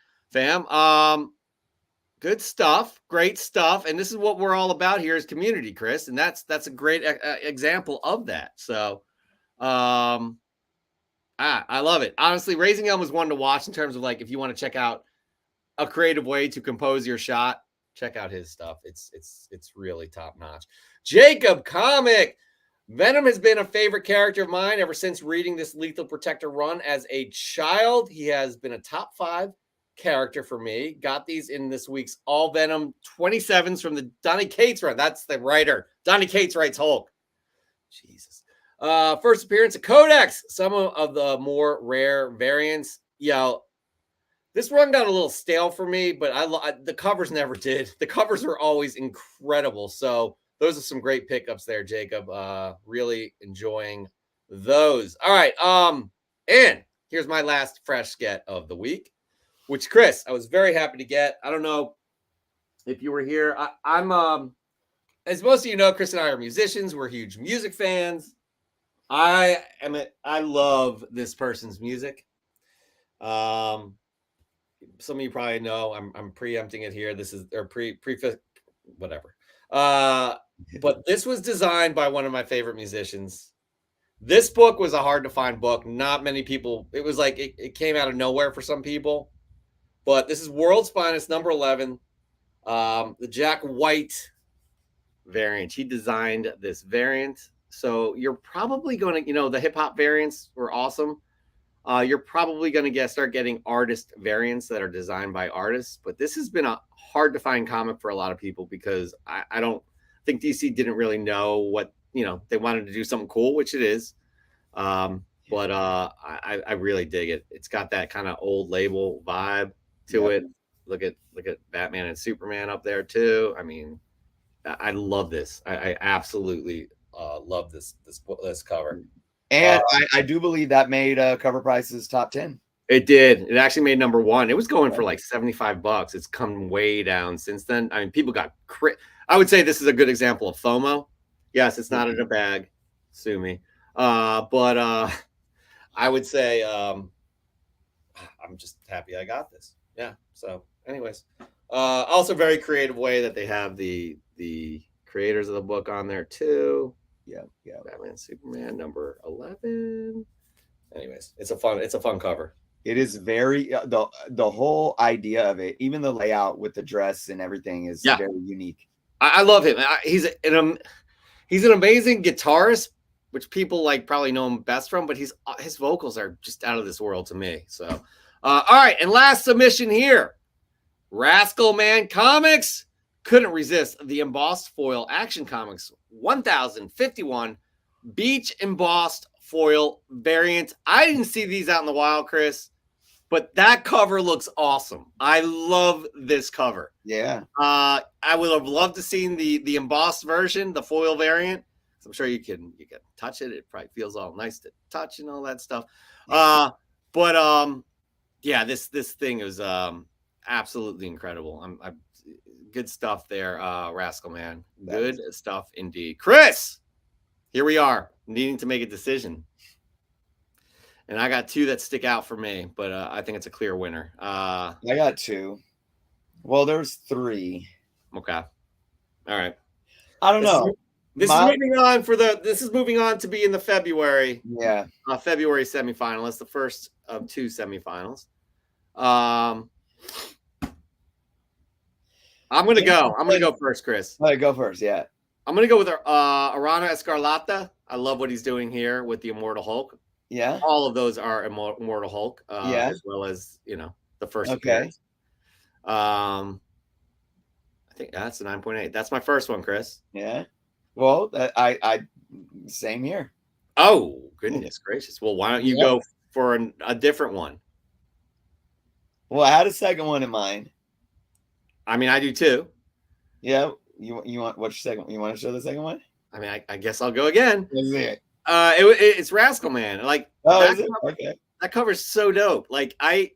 Good stuff, great stuff, and this is what we're all about here is community, Chris, and that's a great example of that. So, I love it. Honestly, Raising Elm is one to watch in terms of like if you want to check out a creative way to compose your shot, check out his stuff. It's really top notch. Jacob Comic. Venom has been a favorite character of mine ever since reading this Lethal Protector run as a child. He has been a top 5 character for me. Got these in this week's All Venom 27s from the Donny Cates run. That's the writer. Donny Cates writes Hulk. Jesus. First appearance of Codex. Some of the more rare variants. This run got a little stale for me, but the covers never did. The covers were always incredible. So those are some great pickups there, Jacob. Really enjoying those. All right. And here's my last fresh get of the week, which, Chris, I was very happy to get. I don't know if you were here. I'm as most of you know, Chris and I are musicians. We're huge music fans. I love this person's music. Some of you probably know I'm preempting it here. This is whatever. But this was designed by one of my favorite musicians. This book was a hard to find book. Not many people. It was like it came out of nowhere for some people. But this is World's Finest, number 11. The Jack White variant. He designed this variant. So you're probably going to, the hip hop variants were awesome. You're probably going to start getting artist variants that are designed by artists. But this has been a hard to find comic for a lot of people because I don't think DC didn't really know what, they wanted to do something cool, which it is. But I really dig it. It's got that kind of old label vibe to it. Look at Batman and Superman up there too. I mean, I love this. I absolutely love this cover. And I do believe that made cover prices top 10. It did. It actually made number 1. It was going for like $75. It's come way down since then. I mean, people got I would say this is a good example of FOMO. Yes, it's not in a bag. Sue me. But I would say I'm just happy I got this. Yeah. So anyways, also very creative way that they have the creators of the book on there too. Yeah. Batman, Superman, number 11. anyways, it's a fun cover. It is very the whole idea of it, even the layout with the dress and everything is Yeah. very unique. I love him. He's an amazing guitarist, which people like probably know him best from, but his vocals are just out of this world to me. So, all right, and last submission here, Rascal Man Comics couldn't resist the embossed foil Action Comics 1051 beach embossed foil variant. I didn't see these out in the wild, Chris, but that cover looks awesome. I love this cover. Yeah. I would have loved to seen the embossed version, the foil variant. I'm sure you can touch it. It probably feels all nice to touch and all that stuff. But yeah, this thing is absolutely incredible. I'm good stuff there, Rascal Man. Good stuff indeed. Chris, here we are, needing to make a decision. And I got two that stick out for me, but I think it's a clear winner. I got two. Well, there's three. Okay. All right. I don't know. This is moving on to be in the February. Yeah. February semifinal. It's the first of two semifinals. I'm gonna go first, Chris. All right, go first. Yeah. I'm gonna go with Arana Escarlata. I love what he's doing here with the Immortal Hulk. Yeah. All of those are Immortal Hulk, as well as the first appearance. I think that's a 9.8. That's my first one, Chris. Yeah. Well, I same here. Oh, goodness gracious. Well, why don't you go for a different one? Well, I had a second one in mind. I mean, I do too. Yeah. You want what's your second? You want to show the second one? I mean, I guess I'll go again. Let's see it. It's Rascal Man. Like, is it? Okay. That cover's so dope. Like, yeah.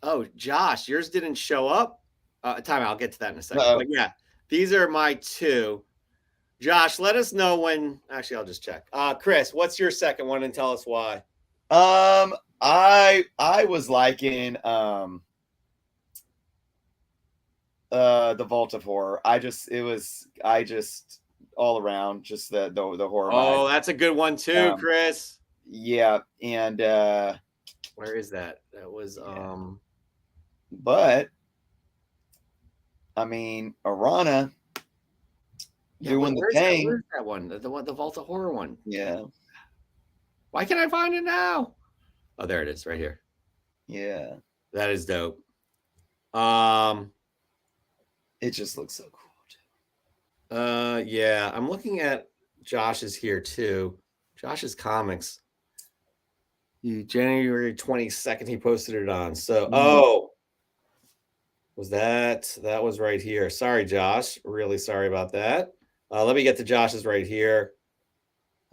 Oh, Josh, yours didn't show up. Time out. I'll get to that in a second. But yeah, these are my two. Josh, let us know when. Actually, I'll just check. Chris, what's your second one, and tell us why. I was liking the Vault of Horror. I just all around just the horror. Oh, vibe. That's a good one too, Chris. Yeah, and where is that? That was but I mean, Arana doing the thing. Where's that one? The Vault of Horror one. Yeah. Why can't I find it now? Oh, there it is, right here. Yeah. That is dope. It just looks so cool too. Yeah, I'm looking at Josh's here too. Josh's comics. January 22nd, he posted it on. So, was that was right here. Sorry, Josh. Really sorry about that. Let me get to Josh's right here.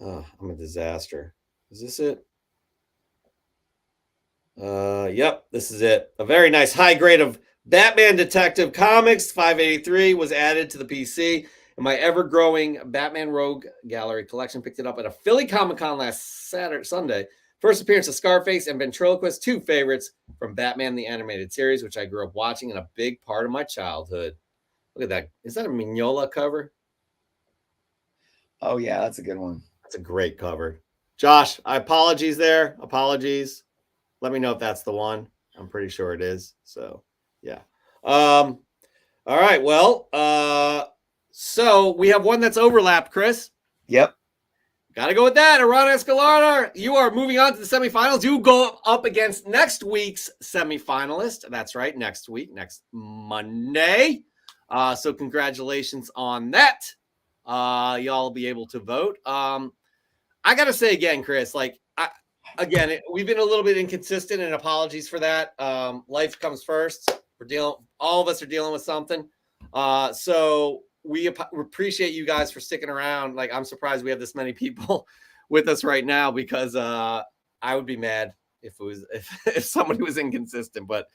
Oh, I'm a disaster. Is this it? Yep, this is it. A very nice high grade of Batman Detective Comics 583 was added to the PC. And my ever-growing Batman Rogue Gallery collection picked it up at a Philly Comic-Con last Sunday. First appearance of Scarface and Ventriloquist, two favorites from Batman the Animated Series, which I grew up watching and a big part of my childhood. Look at that. Is that a Mignola cover? Oh, yeah, that's a good one. That's a great cover. Josh, apologies there. Apologies. Let me know if that's the one. I'm pretty sure it is. So, yeah. All right. Well, so we have one that's overlapped, Chris. Yep. Got to go with that. Arana Escalada, you are moving on to the semifinals. You go up against next week's semifinalist. That's right. Next week, next Monday. So congratulations on that. Y'all will be able to vote. I got to say again, Chris, like, we've been a little bit inconsistent, and apologies for that. Life comes first. All of us are dealing with something. So we appreciate you guys for sticking around. Like, I'm surprised we have this many people with us right now, because I would be mad if somebody was inconsistent, but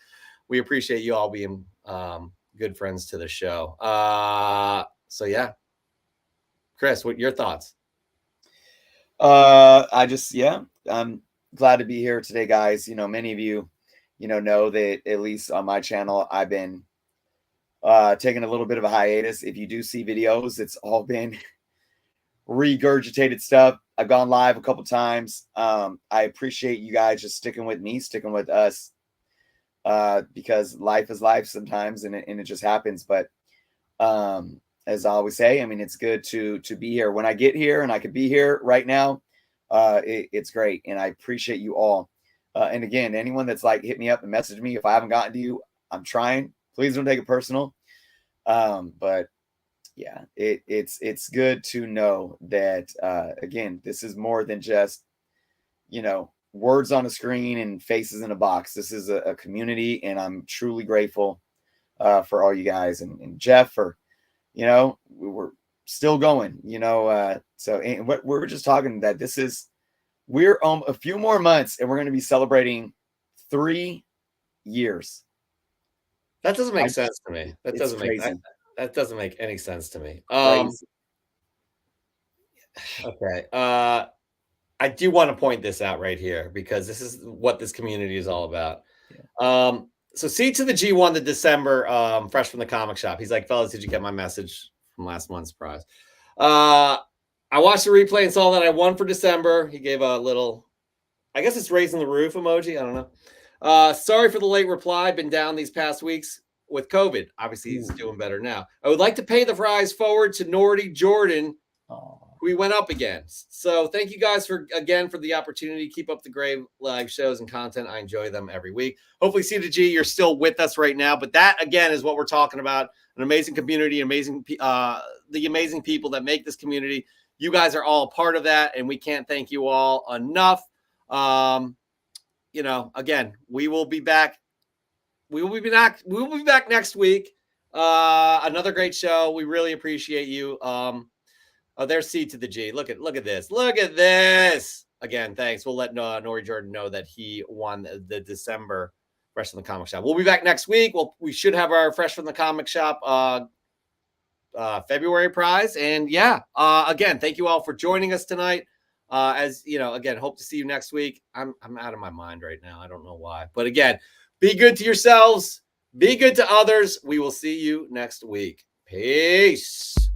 we appreciate you all being good friends to the show. So yeah, Chris, what your thoughts? I'm glad to be here today, guys. Many of you, know that at least on my channel, I've been taking a little bit of a hiatus. If you do see videos, it's all been regurgitated stuff. I've gone live a couple times. I appreciate you guys just sticking with me, sticking with us, because life is life sometimes, and it just happens. But as I always say, I mean, it's good to be here. When I get here and I could be here right now, it's great, and I appreciate you all. And again, anyone that's like hit me up and message me, if I haven't gotten to you, I'm trying. Please don't take it personal. But yeah, it's good to know that again, this is more than just, you know, words on a screen and faces in a box. This is a community, and I'm truly grateful for all you guys, and Jeff, for, you know, we're still going, you know. So, and what we were just talking, that this is, we're a few more months and we're going to be celebrating 3 years. That doesn't make sense to me. That doesn't make that doesn't make any sense to me. Okay. I do want to point this out right here, because this is what this community is all about. Yeah. So C to the G won the December Fresh from the Comic Shop. He's like, fellas, did you get my message from last month's prize? I watched the replay and saw that I won for December. He gave a little, I guess it's raising the roof emoji. I don't know. Sorry for the late reply. Been down these past weeks with COVID. Obviously, he's doing better now. I would like to pay the prize forward to Nordy Jordan, who we went up against. So thank you guys for the opportunity. Keep up the great live shows and content. I enjoy them every week. Hopefully, C to G, you're still with us right now. But that, again, is what we're talking about. An amazing community, the amazing people that make this community. You guys are all a part of that, and we can't thank you all enough. You know, again, we will be back. We will be back next week. Another great show. We really appreciate you. Oh, there's C to the G. Look at this. Look at this. Again, thanks. We'll let Nori Jordan know that he won the December Fresh from the Comic Shop. We'll be back next week. We should have our Fresh from the Comic Shop February prize. And yeah, again, thank you all for joining us tonight. As you know, again, hope to see you next week. I'm out of my mind right now. I don't know why, but again, be good to yourselves, be good to others. We will see you next week. Peace.